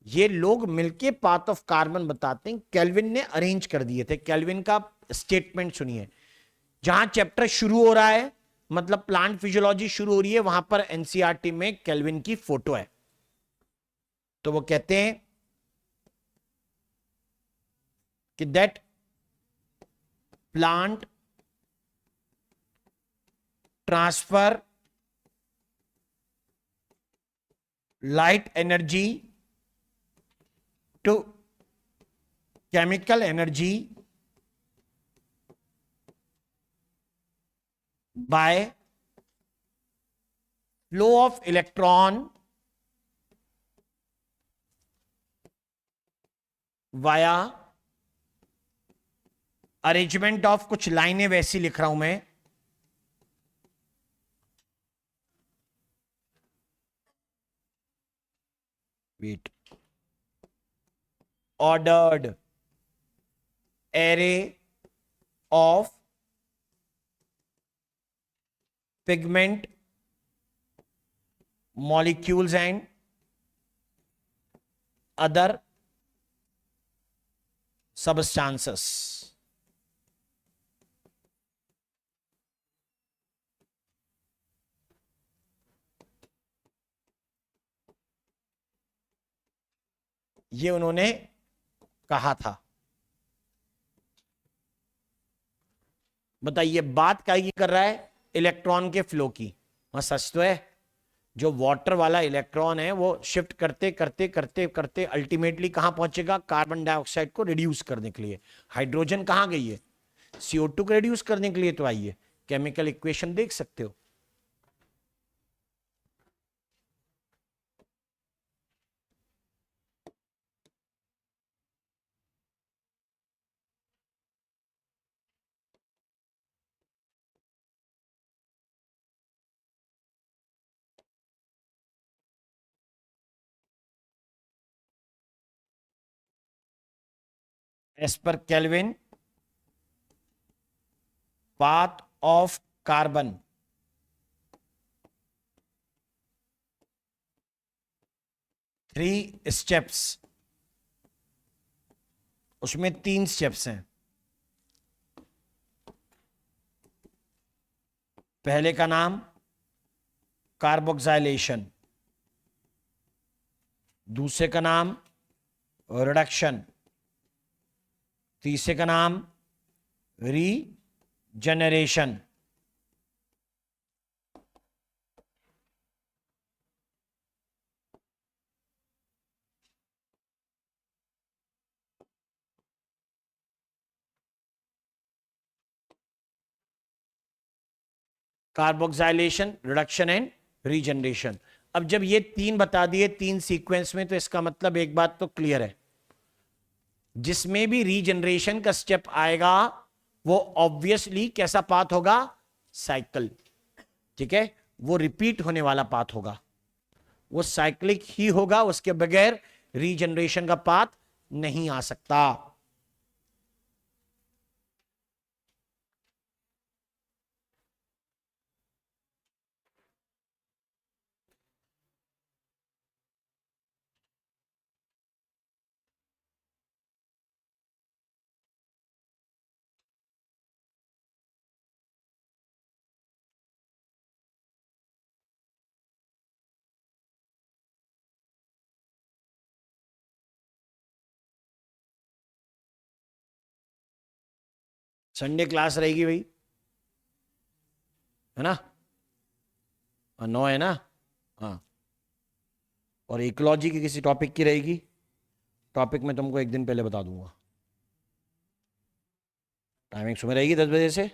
ये लोग मिलके पाथ ऑफ कार्बन बताते हैं। केल्विन ने अरेंज कर दिए थे। केल्विन का स्टेटमेंट सुनिए, जहां चैप्टर शुरू हो रहा है मतलब प्लांट फिजियोलॉजी शुरू हो रही है, वहां पर एनसीईआरटी में केल्विन की फोटो है। तो वो कहते हैं कि that plant transfer light energy to chemical energy by flow of electron via arrangement of, कुछ लाइनें वैसी लिख रहा हूं मैं, wait, ordered array of pigment molecules and other substances. ये उन्होंने कहा था। बताइए बात क्या कर रहा है, इलेक्ट्रॉन के फ्लो की। वहां सच तो है, जो वाटर वाला इलेक्ट्रॉन है वो शिफ्ट करते करते करते करते अल्टीमेटली कहां पहुंचेगा, कार्बन डाइऑक्साइड को रिड्यूस करने के लिए। हाइड्रोजन कहां गई है, CO2 को रिड्यूस करने के लिए तो आई है। केमिकल इक्वेशन देख सकते हो। As per Calvin, path of carbon 3 steps, उसमें 3 स्टेप्स हैं। पहले का नाम कार्बोक्सिलेशन, दूसरे का नाम रिडक्शन, तीसरे का नाम regeneration. Carboxylation, reduction and regeneration. अब जब ये 3 बता दिए 3 सीक्वेंस में, तो इसका मतलब एक बात तो क्लियर है, जिसमें भी रीजनरेशन का स्टेप आएगा वो ऑब्वियसली कैसा पाथ होगा, साइकिल। ठीक है, वो रिपीट होने वाला पाथ होगा, वो साइक्लिक ही होगा, उसके बगैर रीजनरेशन का पाथ नहीं आ सकता। संडे क्लास रहेगी भाई, है ना, 9 है ना, हाँ। और इकोलॉजी की किसी टॉपिक की रहेगी, टॉपिक मैं तुमको एक दिन पहले बता दूंगा। टाइमिंग सुबह रहेगी 10 बजे से,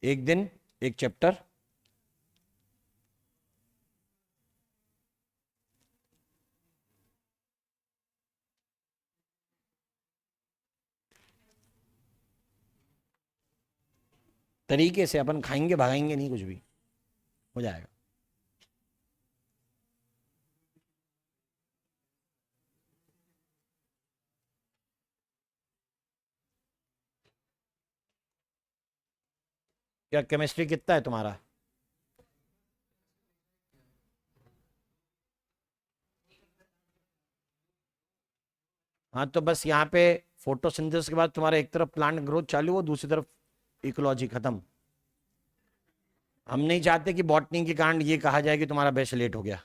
एक दिन एक चैप्टर। तरीके से अपन खाएंगे भागेंगे नहीं, कुछ भी हो जाएगा। क्या केमिस्ट्री कितना है तुम्हारा? हाँ तो बस यहाँ पे फोटोसिंथेसिस के बाद तुम्हारा एक तरफ प्लांट ग्रोथ चालू हो, दूसरी तरफ इकोलॉजी खत्म। हम नहीं चाहते कि बॉटनी के कारण ये कहा जाए कि तुम्हारा बैच लेट हो गया।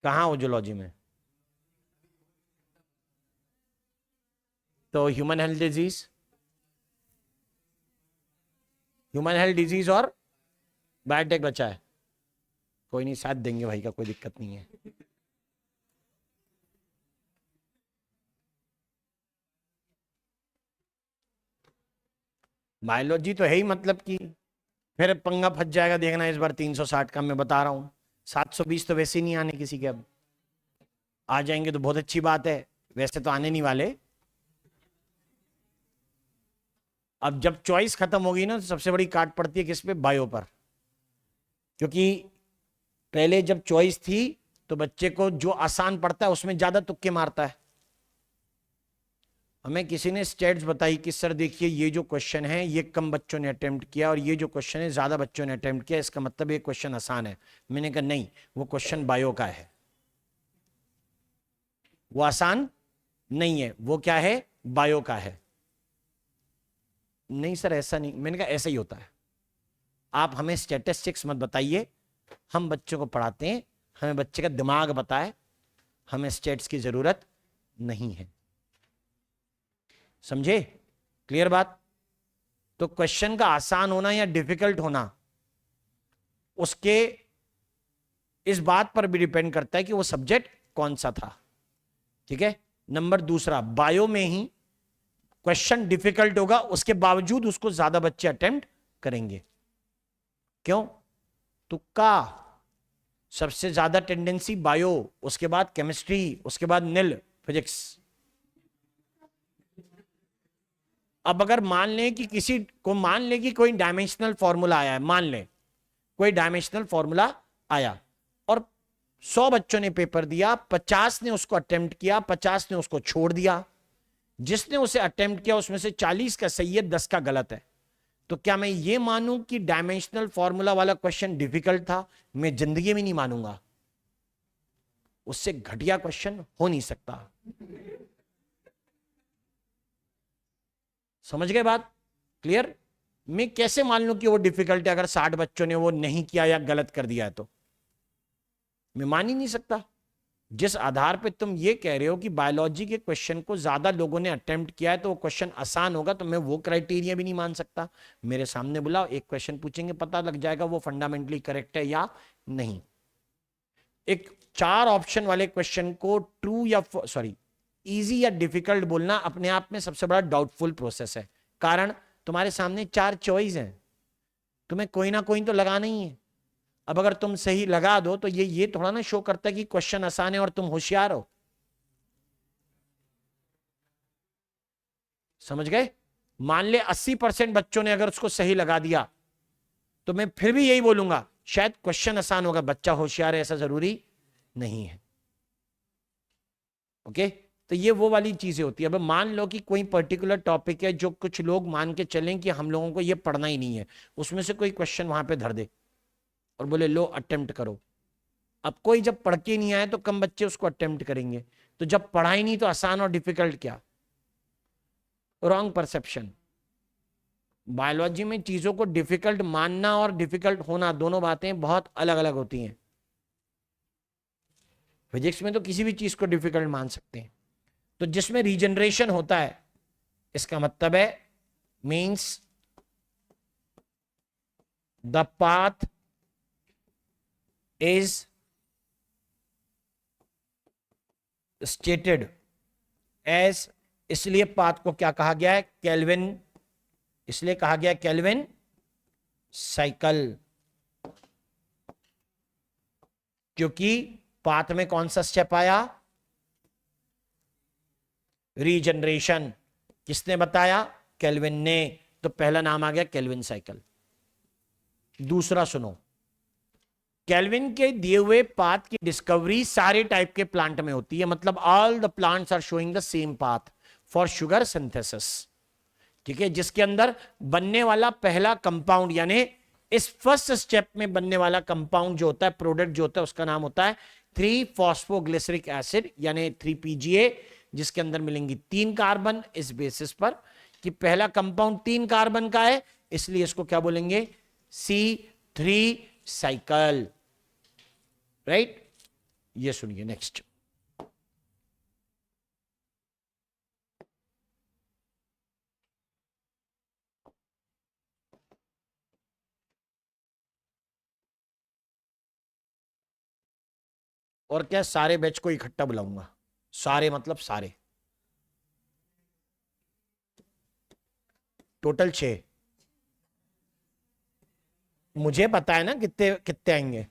कहाँ हो जूलॉजी में? तो human health disease, human health disease और बायोटेक बचा है। कोई नहीं, साथ देंगे भाई का, कोई दिक्कत नहीं है। बायोलॉजी तो है ही, मतलब कि फिर पंगा फंस जाएगा, देखना इस बार 360 का मैं बता रहा हूं। 720 तो वैसे ही नहीं आने किसी के, अब आ जाएंगे तो बहुत अच्छी बात है, वैसे तो आने नहीं वाले। अब जब चॉइस खत्म होगी ना, तो सबसे बड़ी काट पड़ती है किस पे? बायो पर। क्योंकि पहले जब चॉइस थी तो बच्चे को जो आसान पड़ता है उसमें ज्यादा तुक्के मारता है। हमें किसी ने स्टेट्स बताई कि सर देखिए ये जो क्वेश्चन है ये कम बच्चों ने अटेम्प्ट किया और ये जो क्वेश्चन है ज्यादा बच्चों ने अटेम्प्ट किया, इसका मतलब ये क्वेश्चन आसान है। मैंने कहा नहीं, वो क्वेश्चन बायो का है, वो आसान नहीं है। वो क्या है? बायो का है। नहीं सर ऐसा नहीं। मैंने कहा ऐसा ही होता है। आप हमें स्टैटिस्टिक्स मत बताइए, हम बच्चों को पढ़ाते हैं, हमें बच्चे का दिमाग बताए, हमें स्टेट्स की जरूरत नहीं है। समझे? क्लियर बात? तो क्वेश्चन का आसान होना या डिफिकल्ट होना उसके इस बात पर भी डिपेंड करता है कि वो सब्जेक्ट कौन सा था। ठीक है। नंबर दूसरा, बायो में ही क्वेश्चन डिफिकल्ट होगा, उसके बावजूद उसको ज्यादा बच्चे अटेम्प्ट करेंगे। क्यों? तुक्का। सबसे ज्यादा टेंडेंसी बायो, उसके बाद केमिस्ट्री, उसके बाद निल फिजिक्स। अब अगर मान लें कि किसी को, मान लें कि कोई डायमेंशनल फॉर्मूला आया है, मान लें कोई डायमेंशनल फॉर्मूला आया और 100 बच्चों ने पेपर दिया, 50 ने उसको अटेम्प्ट किया, 50 ने उसको छोड़ दिया। जिसने उसे अटेम्प्ट किया उसमें से 40 का सही है, 10 का गलत है। तो क्या मैं ये मानूं कि डायमेंशनल फॉर्मूला वाला क्वेश्चन डिफिकल्ट था? मैं जिंदगी में नहीं मानूंगा। उससे घटिया क्वेश्चन हो नहीं सकता। समझ गए बात? क्लियर? मैं कैसे मान लूं कि वो डिफिकल्ट है अगर 60 बच्चों ने वो नहीं किया या गलत कर दिया है? तो मैं मान ही नहीं सकता। जिस आधार पे तुम ये कह रहे हो कि बायोलॉजी के क्वेश्चन को ज्यादा लोगों ने अटेम्प्ट किया है तो वो क्वेश्चन आसान होगा, तो मैं वो क्राइटेरिया भी नहीं मान सकता। मेरे सामने बुलाओ, एक क्वेश्चन पूछेंगे, पता लग जाएगा वो फंडामेंटली करेक्ट है या नहीं। एक 4 ऑप्शन वाले क्वेश्चन को ट्रू या सॉरी इजी या डिफिकल्ट बोलना अपने आप में सबसे बड़ा डाउटफुल प्रोसेस है। कारण तुम्हारे सामने 4 चॉइस हैं, तुम्हें कोई ना कोई तो लगाना ही है। अब अगर तुम सही लगा दो तो ये थोड़ा ना शो करता है कि क्वेश्चन आसान है और तुम होशियार हो। समझ गए? मान ले 80% बच्चों ने अगर उसको सही लगा दिया तो मैं फिर भी यही बोलूंगा शायद क्वेश्चन आसान होगा, बच्चा होशियार है ऐसा जरूरी नहीं है। ओके? तो ये वो वाली चीजें होती है। अब मान लो कि कोई पर्टिकुलर टॉपिक है जो कुछ लोग मान के चलें कि हम लोगों को ये पढ़ना ही नहीं है, उसमें से कोई क्वेश्चन वहां पे धर दे और बोले लो अटेम्प्ट करो। अब कोई जब पढ़ के नहीं आए तो कम बच्चे उसको अटेम्प्ट करेंगे, तो जब पढ़ाई नहीं तो आसान और डिफिकल्ट क्या? Wrong perception. बायोलॉजी में चीजों को डिफिकल्ट मानना और डिफिकल्ट होना दोनों बातें बहुत अलग अलग होती हैं। फिजिक्स में तो किसी भी चीज को डिफिकल्ट मान सकते हैं। तो जिसमें रीजनरेशन होता है इसका मतलब है means the path is stated as, इसलिए पाथ को क्या कहा गया है? केल्विन। इसलिए कहा गया केल्विन साइकिल, क्योंकि पाथ में कौन सा स्टेप आया? रीजनरेशन। किसने बताया? केल्विन ने। तो पहला नाम आ गया केल्विन साइकिल। दूसरा सुनो, केल्विन के दिए हुए पाथ की डिस्कवरी सारे टाइप के प्लांट में होती है, मतलब all the plants are showing the same path for sugar synthesis. ठीक है? जिसके अंदर बनने वाला पहला कंपाउंड, यानी इस फर्स्ट स्टेप में बनने वाला कंपाउंड जो होता है, प्रोडक्ट जो होता है, उसका नाम होता है 3-फॉस्फोग्लिसरिक एसिड यानी 3PGA, जिसके अंदर मिलेंगी 3 कार्बन इस बेसिस पर कि पहला कंपाउंड 3 कार्बन का है, इसलिए इसको क्या बोलेंगे, C3 साइकिल, राइट। ये सुनिए नेक्स्ट। और क्या, सारे बैच को इकट्ठा बुलाऊंगा, सारे मतलब सारे, टोटल 6। मुझे पता है ना कितने कितने आएंगे।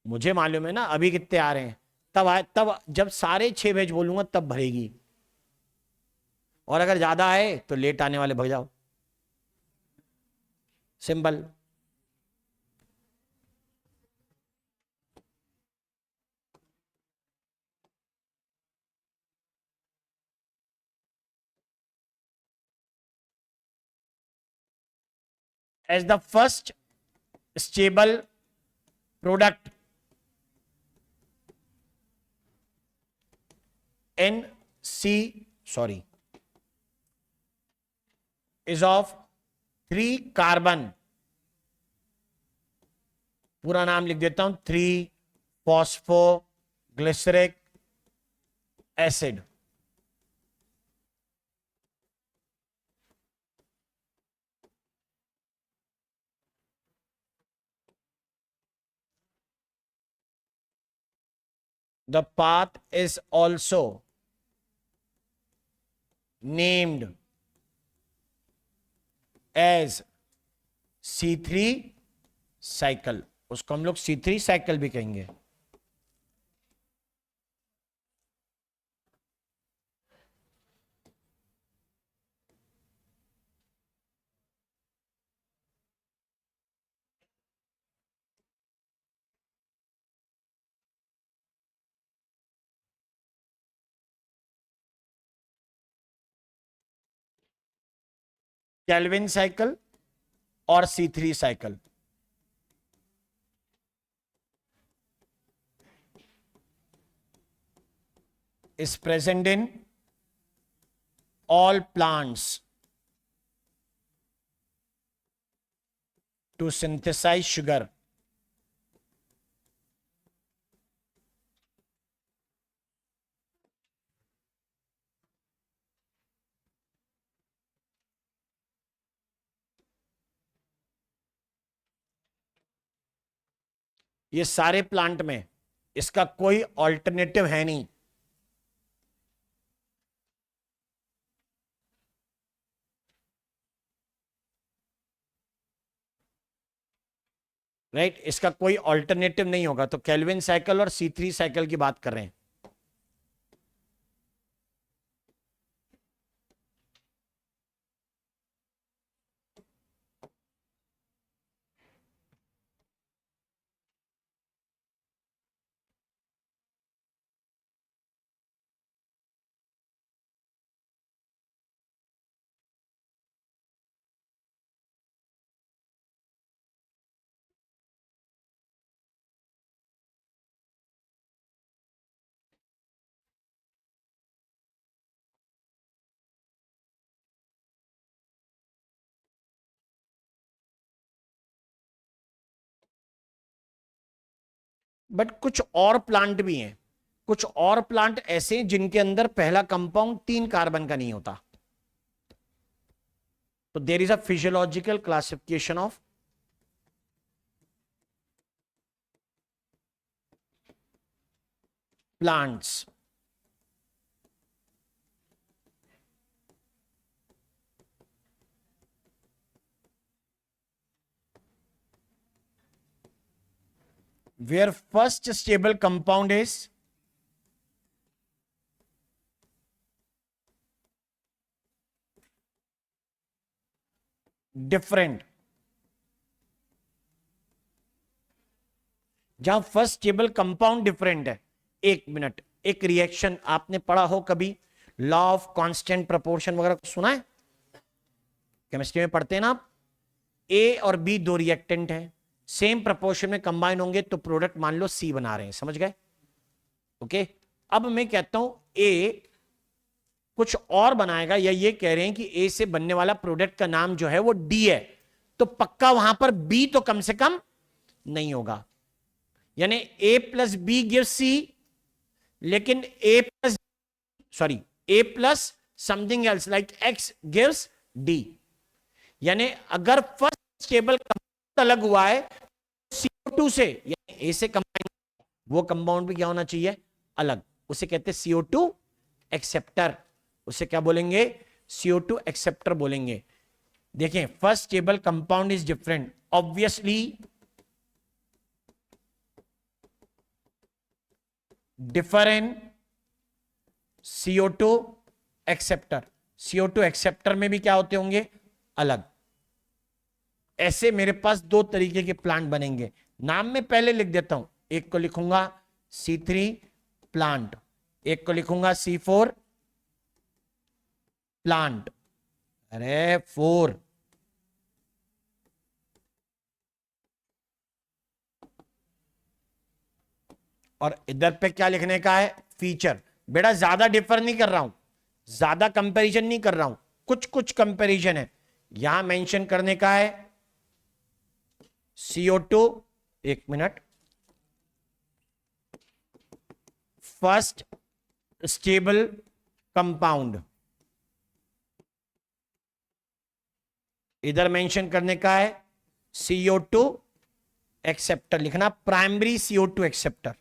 मुझे मालूम है ना अभी कितने आ रहे हैं, तब आए, तब जब सारे 6 बैच बोलूंगा तब भरेगी। और अगर ज्यादा आए तो लेट आने वाले भग जाओ, simple. as the first stable product NC is of 3 carbon, पूरा नाम लिख देता हूं, 3 phosphoglyceric acid. The path is also named as C3 cycle, उसको हम लोग C3 साइकिल भी कहेंगे। केल्विन साइकिल और C3 cycle. is present in all plants to synthesize sugar. ये सारे प्लांट में इसका कोई ऑल्टरनेटिव है नहीं, राइट इसका कोई ऑल्टरनेटिव नहीं होगा। तो केल्विन साइकिल और C3 साइकिल की बात कर रहे हैं। बट कुछ और प्लांट भी हैं, कुछ और प्लांट ऐसे हैं जिनके अंदर पहला कंपाउंड 3 कार्बन का नहीं होता। तो there is a physiological classification of plants. where first stable compound is different। जहां फर्स्ट स्टेबल कंपाउंड डिफरेंट है। एक मिनट, एक रिएक्शन आपने पढ़ा हो कभी, लॉ ऑफ कांस्टेंट प्रोपोर्शन वगैरह सुना है, केमिस्ट्री में पढ़ते हैं ना आप। ए और बी दो रिएक्टेंट हैं, सेम प्रोपोर्शन में कंबाइन होंगे तो प्रोडक्ट मान लो सी बना रहे हैं, समझ गए? ओके अब मैं कहता हूं ए कुछ और बनाएगा, या ये कह रहे हैं कि ए से बनने वाला प्रोडक्ट का नाम जो है वो डी है, तो पक्का वहां पर बी तो कम से कम नहीं होगा। यानी A plus B give C, लेकिन A plus sorry A plus something else like X gives D. यानी अगर फर्स्ट स्टेबल कंपाउंड अलग हुआ है CO2 से, यानी ए से कंबाइन, वो कंपाउंड भी क्या होना चाहिए, अलग। उसे कहते हैं CO2 एक्सेप्टर। उसे क्या बोलेंगे, CO2 एक्सेप्टर बोलेंगे। देखें, first stable compound is different, obviously different CO2 acceptor. CO2 acceptor में भी क्या होते होंगे, अलग। ऐसे मेरे पास दो तरीके के प्लांट बनेंगे। नाम में पहले लिख देता हूं, एक को लिखूंगा C3 प्लांट, एक को लिखूंगा C4 प्लांट। अरे 4, और इधर पे क्या लिखने का है, फीचर। बेटा ज्यादा डिफर नहीं कर रहा हूं, ज्यादा कंपैरिजन नहीं कर रहा हूं, कुछ कुछ कंपैरिजन है। यहां मेंशन करने का है CO2, एक मिनट, फर्स्ट स्टेबल कंपाउंड। इधर मेंशन करने का है CO2 एक्सेप्टर, लिखना primary CO2 acceptor.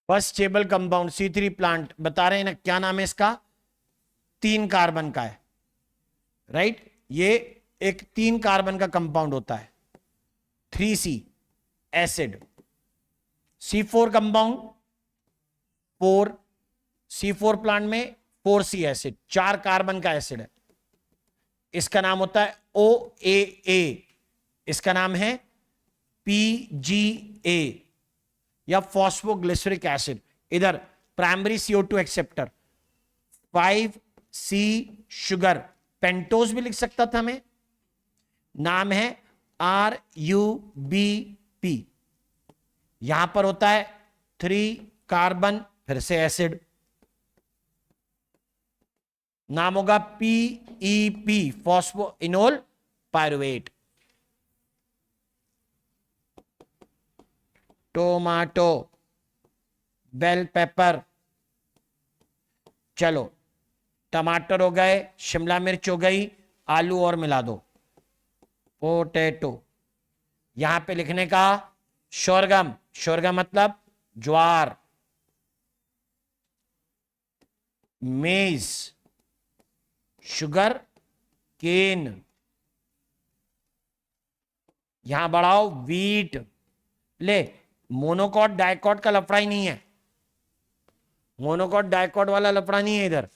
First stable compound C3 plant बता रहे हैं ना, क्या नाम है इसका, 3 कार्बन का है, राइट। ये एक 3 कार्बन का कंपाउंड होता है, 3C acid. C4 compound 4, C4 plant में 4C एसिड, 4 कार्बन का एसिड है। इसका नाम होता है OAA, इसका नाम है PGA या फॉस्फोग्लिसरिक एसिड। इधर primary CO2 acceptor, 5C sugar, pentose भी लिख सकता था मैं, नाम है RUBP। यहां पर होता है 3 कार्बन, फिर से एसिड, नाम होगा PEP, phosphoenol pyruvate. Tomato, bell pepper, चलो टमाटर हो गए, शिमला मिर्च हो गई, आलू और मिला दो, पोटैटो। यहां पे लिखने का शोरगम, शोरगम मतलब ज्वार, मेज, शुगर केन। यहां बढ़ाओ वीट। ले, मोनोकॉट डाइकॉट का लफड़ा ही नहीं है, मोनोकॉट डाइकॉट वाला लफड़ा नहीं है इधर।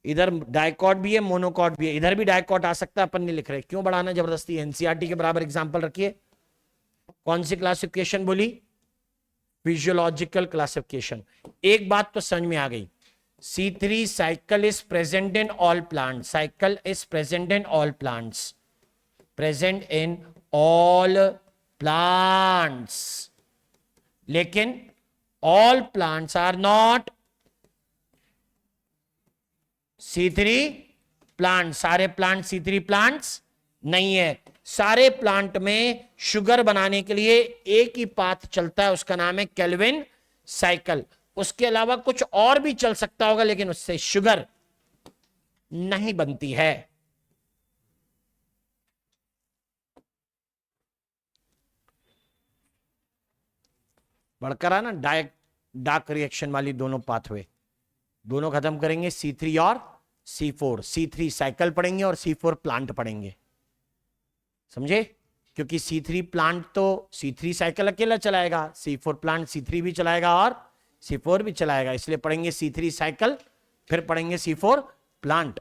इधर डाइकॉट भी है, मोनोकॉट भी है, इधर भी डाइकॉट आ सकता है, अपन नहीं लिख रहे, क्यों बढ़ाना जबरदस्ती। एनसीईआरटी के बराबर एग्जांपल रखिए। कौन सी क्लासिफिकेशन बोली, फिजियोलॉजिकल क्लासिफिकेशन। एक बात तो समझ में आ गई, C3 cycle is present in all plant, cycle is present in all plants, present in all plants, लेकिन all plants are not C3 plant. सारे प्लांट C3 प्लांट्स नहीं है। सारे प्लांट में शुगर बनाने के लिए एक ही पाथ चलता है, उसका नाम है केल्विन साइकिल। उसके अलावा कुछ और भी चल सकता होगा, लेकिन उससे शुगर नहीं बनती है। बढ़कर आना, डार्क रिएक्शन वाली दोनों पाथवे, दोनों खत्म करेंगे, C3 और C4। C3 साइकिल पढ़ेंगे और C4 प्लांट पढ़ेंगे, समझे? क्योंकि C3 प्लांट तो C3 साइकिल अकेला चलाएगा, C4 प्लांट C3 भी चलाएगा और C4 भी चलाएगा, इसलिए पढ़ेंगे C3 साइकिल, फिर पढ़ेंगे C4 प्लांट।